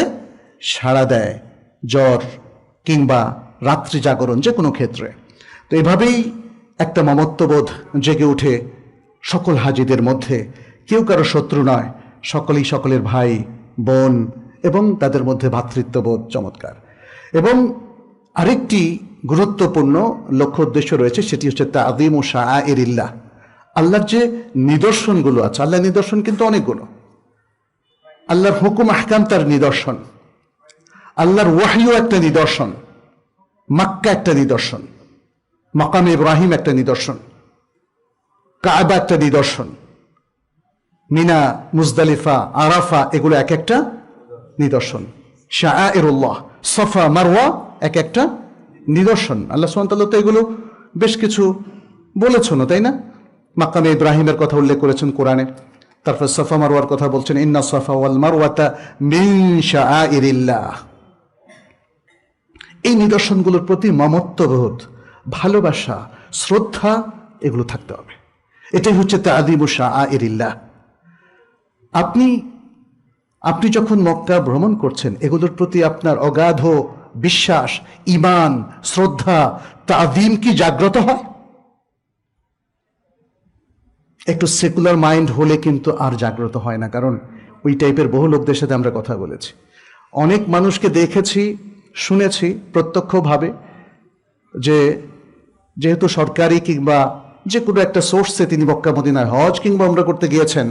সাড়া দেয়, জ্বর কিংবা রাত্রি জাগরণ, যে কোনো ক্ষেত্রে। তো এভাবেই একটা মমত্ববোধ জেগে উঠে সকল হাজিদের মধ্যে। কেউ কারো শত্রু নয়, সকলেই সকলের ভাই বোন, এবং তাদের মধ্যে ভ্রাতৃত্ববোধ চমৎকার। এবং আরেকটি গুরুত্বপূর্ণ লক্ষ্য উদ্দেশ্য রয়েছে, সেটি হচ্ছে তাযীমু শাআইরিল্লাহ। আল্লাহর যে নিদর্শনগুলো আছে, আল্লাহর নিদর্শন কিন্তু অনেকগুলো। আল্লাহর হুকুম আহকাম তার নিদর্শন, আল্লাহর ওয়াহিও একটা নিদর্শন, মক্কা একটা নিদর্শন, মাকামে ইব্রাহিম একটা নিদর্শন, কাবা একটা নিদর্শন, মিনা, মুজদালিফা, আরাফা, এগুলো এক একটা নিদর্শন। শাআইরুল্লাহ, সফা মারওয়া এক একটা নিদর্শন। আল্লাহ সুবহানাহু ওয়া তাআলা তো এগুলো বেশ কিছু বলেছেন, তাই না? মাকামে ইব্রাহিমের কথা উল্লেখ করেছেন কোরআনে, তারপর সফা মারওয়ার কথা বলছেন, ইন্না সফা ওয়াল মারওয়াতা মিন শাআইরিল্লাহ। এই নিদর্শনগুলোর প্রতি মমত্ববোধ, ভালোবাসা, শ্রদ্ধা, এগুলো থাকতে হবে। এটাই হচ্ছে তাযীমু শাআইরিল্লাহ। আপনি যখন মক্কা ভ্রমণ করছেন, এগুলোর প্রতি আপনার অগাধ বিশ্বাস, ঈমান, শ্রদ্ধা, তাযীম কি জাগ্রত হয়? একটু সেকুলার মাইন্ড হলে কিন্তু আর জাগ্রত হয় না, কারণ ওই টাইপের বহু লোকদের সাথে আমরা কথা বলেছি। অনেক মানুষকে দেখেছি, শুনেছি প্রত্যক্ষভাবে, যেহেতু সরকারি কিংবা যে কোনো একটা সোর্সে তিনি মক্কা মদিনায় হজ কিংবা উমরা করতে গিয়েছেন,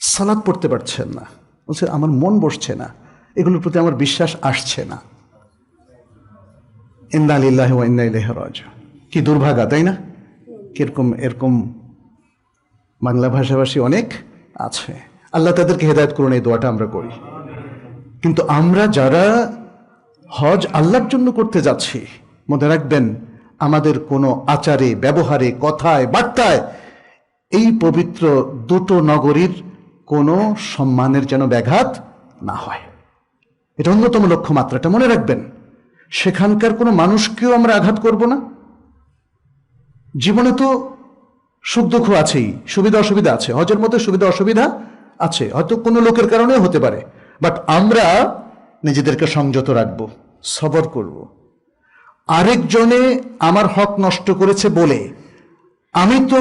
সালাত পড়তে পারছেন না, বলছে আমার মন বসছে না, এগুলোর প্রতি আমার বিশ্বাস আসছে না। ইন্না লিল্লাহি ওয়া ইন্না ইলাইহি রাজিউন। কি দুর্ভাগা, তাই না? এরকম বাংলা ভাষাভাষী অনেক আছে। আল্লাহ তাদেরকে হেদায়েত করুন, এই দোয়াটা আমরা করি। কিন্তু আমরা যারা হজ আল্লাহর জন্য করতে যাচ্ছি, মনে রাখবেন আমাদের কোনো আচারে, ব্যবহারে, কথায়, বার্তায় এই পবিত্র দুটো নগরীর কোনো সম্মানের যেন ব্যাঘাত না হয়। এটা অন্যতম লক্ষ্যমাত্রাটা মনে রাখবেন। সেখানকার কোনো মানুষকেও আমরা আঘাত করব না। জীবনে তো সুখ দুঃখ আছেই, সুবিধা অসুবিধা আছে, হজের মধ্যে সুবিধা অসুবিধা আছে, হয়তো কোনো লোকের কারণেও হতে পারে। বাট আমরা নিজেদেরকে সংযত রাখবো, সবর করব। আরেকজনে আমার হক নষ্ট করেছে বলে আমি তো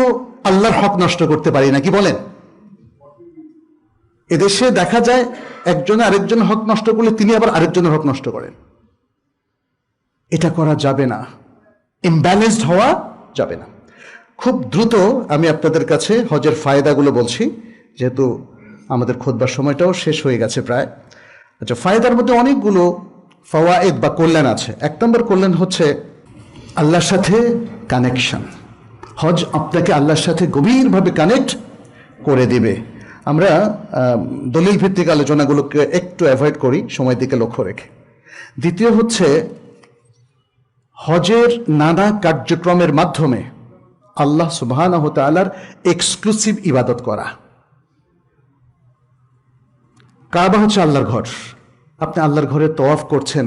আল্লাহর হক নষ্ট করতে পারি না, কি বলেন? এদেশে দেখা যায় একজনে আরেকজন হক নষ্ট করলে তিনি আবার আরেকজনের হক নষ্ট করেন। এটা করা যাবে না, ইমব্যালেন্সড হওয়া যাবে না। খুব দ্রুত আমি আপনাদের কাছে হজের ফায়দাগুলো বলছি, যেহেতু আমাদের খুতবার সময়টাও শেষ হয়ে গেছে প্রায়। আচ্ছা, ফায়দার মধ্যে অনেকগুলো ফাওয়ায়েদ বা কল্যাণ আছে। 1 নম্বর কল্যাণ হচ্ছে আল্লাহর সাথে কানেকশন। হজ আপনাকে আল্লাহর সাথে গভীরভাবে কানেক্ট করে দিবে। আমরা দলিল ভিত্তিক আলোচনাগুলোকে একটু অ্যাভয়েড করি সময় দিকে লক্ষ্য রেখে। দ্বিতীয় হচ্ছে হজের নানা কার্যক্রমের মাধ্যমে আল্লাহ সুবহানাহু ওয়া তাআলার এক্সক্লুসিভ ইবাদত করা। কাবা হচ্ছে আল্লাহর ঘর, আপনি আল্লাহর ঘরে তওয়াফ করছেন,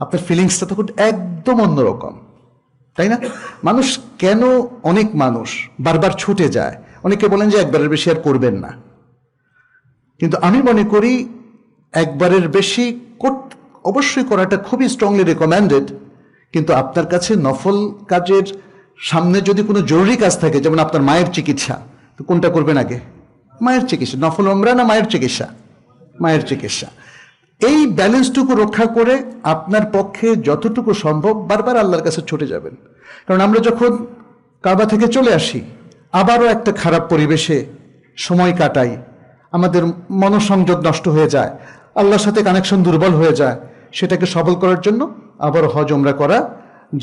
আপনার ফিলিংসটা তখন একদম অন্যরকম, তাই না? মানুষ কেন, অনেক মানুষ বারবার ছুটে যায়। অনেকে বলেন যে একবারের বেশি আর করবেন না, কিন্তু আমি মনে করি একবারের বেশি অবশ্যই করাটা খুবই স্ট্রংলি রেকমেন্ডেড। কিন্তু আপনার কাছে নফল কাজের সামনে যদি কোনো জরুরি কাজ থাকে, যেমন আপনার মায়ের চিকিৎসা, তো কোনটা করবেন আগে? মায়ের চিকিৎসা। নফল উমরা না মায়ের চিকিৎসা? মায়ের চিকিৎসা। এই ব্যালেন্সটুকু রক্ষা করে আপনার পক্ষে যতটুকু সম্ভব বারবার আল্লাহর কাছে ছুটে যাবেন। কারণ আমরা যখন কাবা থেকে চলে আসি, আবারও একটা খারাপ পরিবেশে সময় কাটাই, আমাদের মনোসংযোগ নষ্ট হয়ে যায়, আল্লাহর সাথে কানেকশন দুর্বল হয়ে যায়। সেটাকে সবল করার জন্য আবার হজ উমরা করা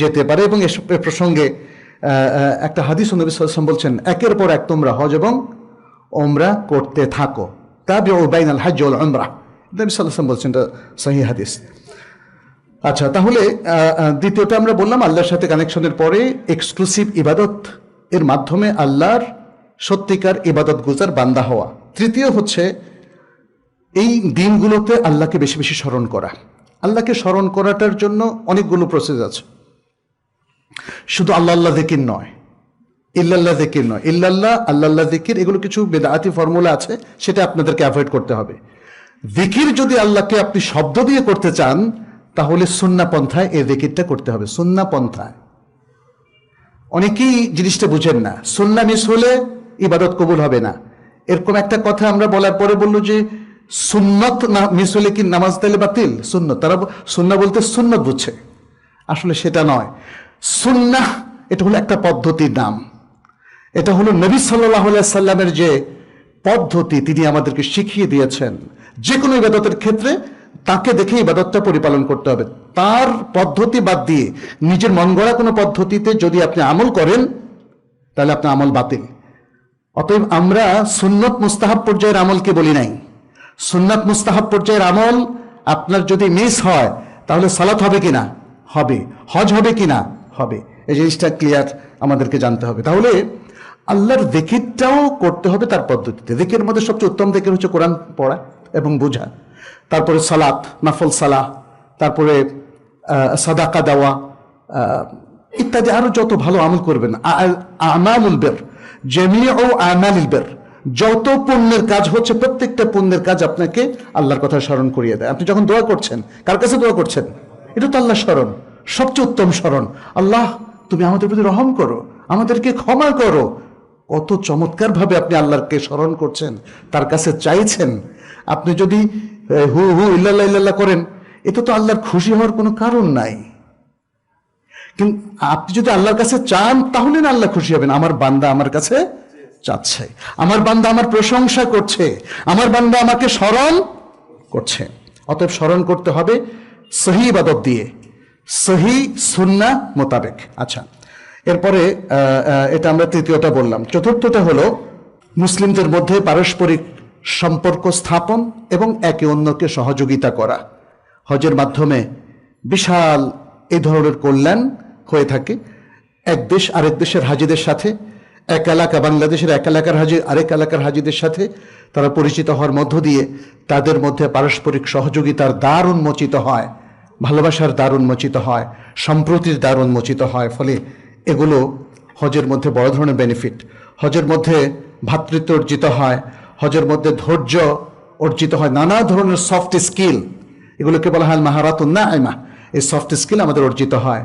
যেতে পারে। এবং এ প্রসঙ্গে একটা হাদিস নবী সাল্লাল্লাহু আলাইহি ওয়াসাল্লাম বলছেন, একের পর এক তোমরা হজ এবং উমরা করতে থাকো। তাবিউ বাইনাল হজ ওয়াল উমরা, নবী সাল্লাল্লাহু আলাইহি ওয়াসাল্লাম বলছেন, এটা সহিহ হাদিস। আচ্ছা, তাহলে দ্বিতীয়টা আমরা বললাম আল্লাহর সাথে কানেকশনের পরে এক্সক্লুসিভ ইবাদত এর মাধ্যমে আল্লাহর সত্যিকার ইবাদত গুজার বান্দা হওয়া। তৃতীয় হচ্ছে এই দিনগুলোতে আল্লাহকে বেশি বেশি স্মরণ করা। আল্লাহকে স্মরণ করাটার জন্য অনেকগুলো প্রসেস আছে। শুধু আল্লাহ আল্লাহ যিকির নয়, ইল্লাল্লাহ যিকির নয়, ইল্লাল্লাহ আল্লাহ যিকির, এগুলো কিছু বেদাতি ফর্মুলা আছে, সেটা আপনাদেরকে অ্যাভয়েড করতে হবে। যিকির যদি আল্লাহকে আপনি শব্দ দিয়ে করতে চান, তাহলে সুন্নাহ পন্থায় এই যিকিরটা করতে হবে। সুন্নাহ পন্থায় অনেকেই জিনিসটা বুঝেন না, সুন্নাহ মিস হলে ইবাদত কবুল হবে না। এরকম একটা কথা আমরা বলার পরে বললো যে সুন্নত না মিস হলে কি নামাজ তাহলে বাতিল? সুন্নত, তারা সুন্নাহ বলতে সুন্নত বুঝছে, আসলে সেটা নয়। সুন্নাহ এটা হলো একটা পদ্ধতির নাম, এটা হলো নবী সাল্লাল্লাহু আলাইহি সাল্লামের যে পদ্ধতি তিনি আমাদেরকে শিখিয়ে দিয়েছেন। যে কোনো ইবাদতের ক্ষেত্রে তাকে দেখে ইবাদতটা পরিপালন করতে হবে। তার পদ্ধতি বাদ দিয়ে নিজের মন গড়া কোনো পদ্ধতিতে যদি আপনি আমল করেন, তাহলে আপনার আমল বাতিল। অতএব আমরা সুন্নত মুস্তাহাব পর্যায়ের আমলকে বলি নাই। সুন্নাত মুস্তাহাব পর্যায়ের আমল আপনার যদি মিস হয়, তাহলে সালাত হবে কিনা? হবে। হজ হবে কিনা? হবে। এই জিনিসটা ক্লিয়ার আমাদেরকে জানতে হবে। তাহলে আল্লাহর যিকিরটাও করতে হবে তার পদ্ধতিতে। যিকিরের মধ্যে সবচেয়ে উত্তম যিকির হচ্ছে কোরআন পড়া এবং বোঝা, তারপরে সালাত, নফল সালাহ, তারপরে সাদাকা দেওয়া ইত্যাদি আরো যত ভালো আমল করবেন। আমালুল বির, জামিউ আমালিল বির, যত পুণ্যের কাজ হচ্ছে প্রত্যেকটা পুণ্যের কাজ আপনাকে আল্লাহর কথা স্মরণ করিয়ে দেয়। আপনি যখন দোয়া করছেন, কার কাছে দোয়া করছেন? এটা তো আল্লাহ স্মরণ, সবচেয়ে উত্তম স্মরণ। আল্লাহ তুমি আমাদের প্রতি রহম করো, আমাদেরকে ক্ষমা করো। কত চমৎকার ভাবে আপনি আল্লাহকে স্মরণ করছেন, তার কাছে চাইছেন। আপনি যদি হু হু ইল্লাল্লাহ ইল্লাল্লাহ করেন, এতে তো আল্লাহর খুশি হওয়ার কোনো কারণ নাই। কিন্তু আপনি যদি আল্লাহর কাছে চান, তাহলে না আল্লাহ খুশি হবেন। আমার বান্দা আমার কাছে চাচ্ছে, আমার বান্দা আমার প্রশংসা করছে, আমার বান্দা আমাকে স্মরণ করছে। অতএব স্মরণ করতে হবে সহি ইবাদত দিয়ে, সহি সুন্নাহ মোতাবেক। আচ্ছা, এরপরে এটা আমরা তৃতীয়টা বললাম। চতুর্থটা হলো মুসলিমদের মধ্যে পারস্পরিক সম্পর্ক স্থাপন এবং একে অন্যকে সহযোগিতা করা। হজের মাধ্যমে বিশাল এই ধরনের কল্যাণ হয়ে থাকে। এক দেশ আরেক দেশের হাজিদের সাথে, এক এলাকা বাংলাদেশের এক এলাকার হাজি আরেক এলাকার হাজিদের সাথে তারা পরিচিত হওয়ার মধ্য দিয়ে তাদের মধ্যে পারস্পরিক সহযোগিতার দ্বার উন্মোচিত হয়, ভালোবাসার দ্বার উন্মোচিত হয়, সম্প্রীতির দ্বার উন্মোচিত হয়। ফলে এগুলো হজের মধ্যে বড় ধরনের বেনিফিট। হজের মধ্যে ভ্রাতৃত্ব অর্জিত হয়, হজের মধ্যে ধৈর্য অর্জিত হয়, নানা ধরনের সফট স্কিল, এগুলোকে বলা হয় মাহারাতুন নাইমা। এই সফট স্কিল আমাদের অর্জিত হয়।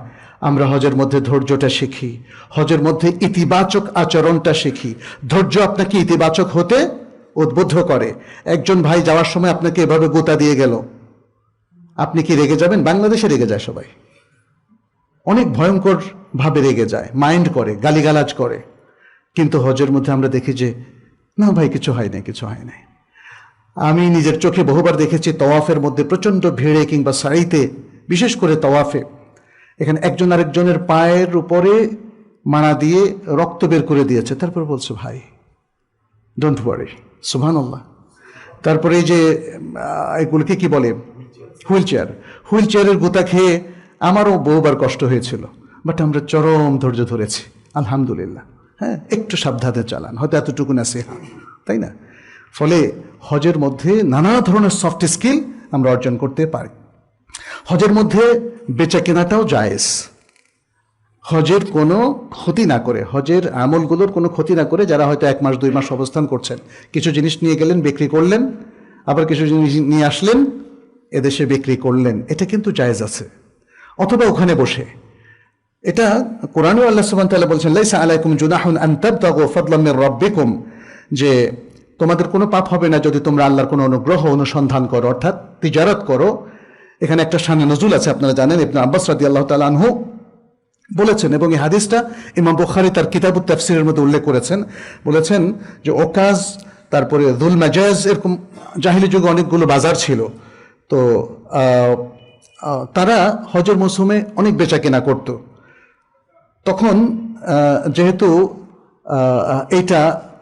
আমরা হজের মধ্যে ধৈর্যটা শিখি, হজের মধ্যে ইতিবাচক আচরণটা শিখি। ধৈর্য আপনাকে ইতিবাচক হতে উদ্বুদ্ধ করে। একজন ভাই যাওয়ার সময় আপনাকে এভাবে গোতা দিয়ে গেল, আপনি কি রেগে যাবেন? বাংলাদেশে রেগে যায় সবাই, অনেক ভয়ঙ্কর ভাবে রেগে যায়, মাইন্ড করে, গালিগালাজ করে। কিন্তু হজের মধ্যে আমরা দেখি যে না ভাই, কিছু হয় নাই, কিছু হয় নাই। আমি নিজের চোখে বহুবার দেখেছি তওয়াফের মধ্যে প্রচন্ড ভিড়ে কিংবা সারিতে, বিশেষ করে তওয়াফে, এখানে একজন আরেকজনের পায়ের উপরে মারা দিয়ে রক্ত বের করে দিয়েছে, তারপর বলছে ভাই ডোন্ট ওয়ারি, সুবহানাল্লাহ। তারপরে এই যে এগুলোকে কি বলে, হুইল চেয়ারের গোতা খেয়ে আমারও বহুবার কষ্ট হয়েছিল, বাট আমরা চরম ধৈর্য ধরেছি, আলহামদুলিল্লাহ। হ্যাঁ, একটু সাবধানে চালান, হয়তো এতটুকু নাসিহা, তাই না? ফলে হজের মধ্যে নানা ধরনের সফট স্কিল আমরা অর্জন করতে পারি। হজের মধ্যে বেচা কেনাটাও জায়েজ, হজের কোনো ক্ষতি না করে, হজের আমলগুলোর কোনো ক্ষতি না করে। যারা হয়তো 1 মাস 2 মাস অবস্থান করছেন, কিছু জিনিস নিয়ে গেলেন, বিক্রি করলেন, আবার কিছু জিনিস নিয়ে আসলেন, এদেশে বিক্রি করলেন, এটা কিন্তু জায়েজ আছে। অথবা ওখানে বসে, এটা কোরআনে আল্লাহ সুবহানাহু ওয়া তাআলা বলছেন লাইসা আলাইকুম জুনাহুন আন তাবতাগু ফাদলাম মির রাব্বিকুম, যে তোমাদের কোনো পাপ হবে না যদি তোমরা আল্লাহর কোনো অনুগ্রহ অনুসন্ধান করো, অর্থাৎ তিজারত করো। এখানে একটা শানে নজুল আছে, আপনারা জানেন, ইবনে আব্বাস রাদিয়াল্লাহু তাআলা আনহু বলেছেন, এবং এই হাদিসটা ইমাম বুখারী তার কিতাবুত তাফসীরের মধ্যে উল্লেখ করেছেন। বলেছেন যে ওকাজ, তারপরে যুল মাজাজ, এরকম জাহিলি যুগে অনেকগুলো বাজার ছিল। তো তারা হজের মৌসুমে অনেক বেচা কেনা করত। তখন যেহেতু এইটা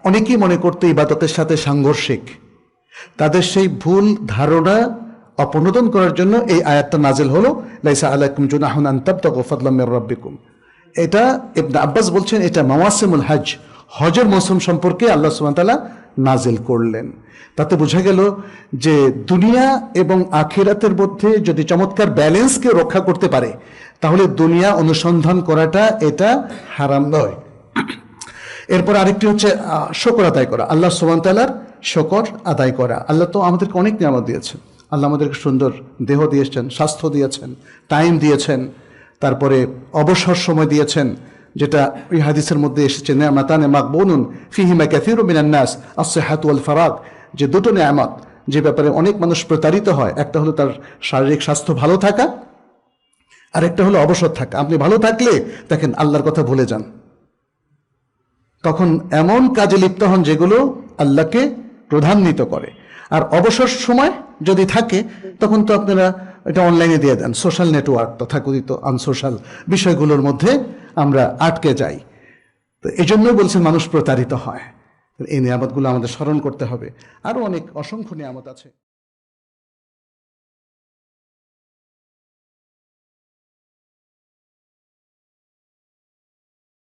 অনেকেই মনে করতো ইবাদতের সাথে সাংঘর্ষিক, তাদের সেই ভুল ধারণা অপনোদন করার জন্য এই আয়াতটা নাজিল হলো, লাইসা আলাইকুম জুনাহুন আন তাবতাগু ফাদলাম মির রাব্বিকুম। এটা ইবনে আব্বাস বলছেন এটা মাওয়াসিমুল হজ, হজের মৌসুম সম্পর্কে আল্লাহ সুবহানাহু ওয়া তাআলা নাজিল করলেন। তাতে বোঝা গেল যে দুনিয়া এবং আখিরাতের মধ্যে যদি চমৎকার ব্যালেন্সকে রক্ষা করতে পারে, তাহলে দুনিয়া অনুসন্ধান করাটা এটা হারাম নয়। এরপর আরেকটি হচ্ছে শুকর আদায় করা, আল্লাহ সুবহানাহু ওয়া তাআলার শুকর আদায় করা। আল্লাহ তো আমাদেরকে অনেক নিয়ামত দিয়েছেন, আল্লাহ আমাদেরকে সুন্দর দেহ দিয়েছেন, স্বাস্থ্য দিয়েছেন, টাইম দিয়েছেন, তারপরে অবসর সময় দিয়েছেন, যেটা ওই হাদিসের মধ্যে এসেছে নিয়ামাতানে মাকবুনুন ফিহিমা কাসীরুম মিনান নাস আস-সিহহাতু ওয়াল ফারাগ, যে দুটো নিয়ামত যে ব্যাপারে অনেক মানুষ প্রতারিত হয়। একটা হলো তার শারীরিক স্বাস্থ্য ভালো থাকা, আর একটা হলো অবসর থাকা। আপনি ভালো থাকলে দেখেন আল্লাহর কথা ভুলে যান, তখন এমন কাজে লিপ্ত হন যেগুলো আল্লাহকে ক্রোধান্বিত করে। আর অবসর সময় যদি থাকে তখন তো আপনারা এটা অনলাইনে দিয়ে দেন, সোশ্যাল নেটওয়ার্ক তথাকথিত আনসোশ্যাল বিষয়গুলোর মধ্যে আমরা আটকে যাই। তো এই জন্যই বলছেন মানুষ প্রতারিত হয়। এই নিয়ামতগুলো আমাদের স্মরণ করতে হবে। আরও অনেক অসংখ্য নিয়ামত আছে।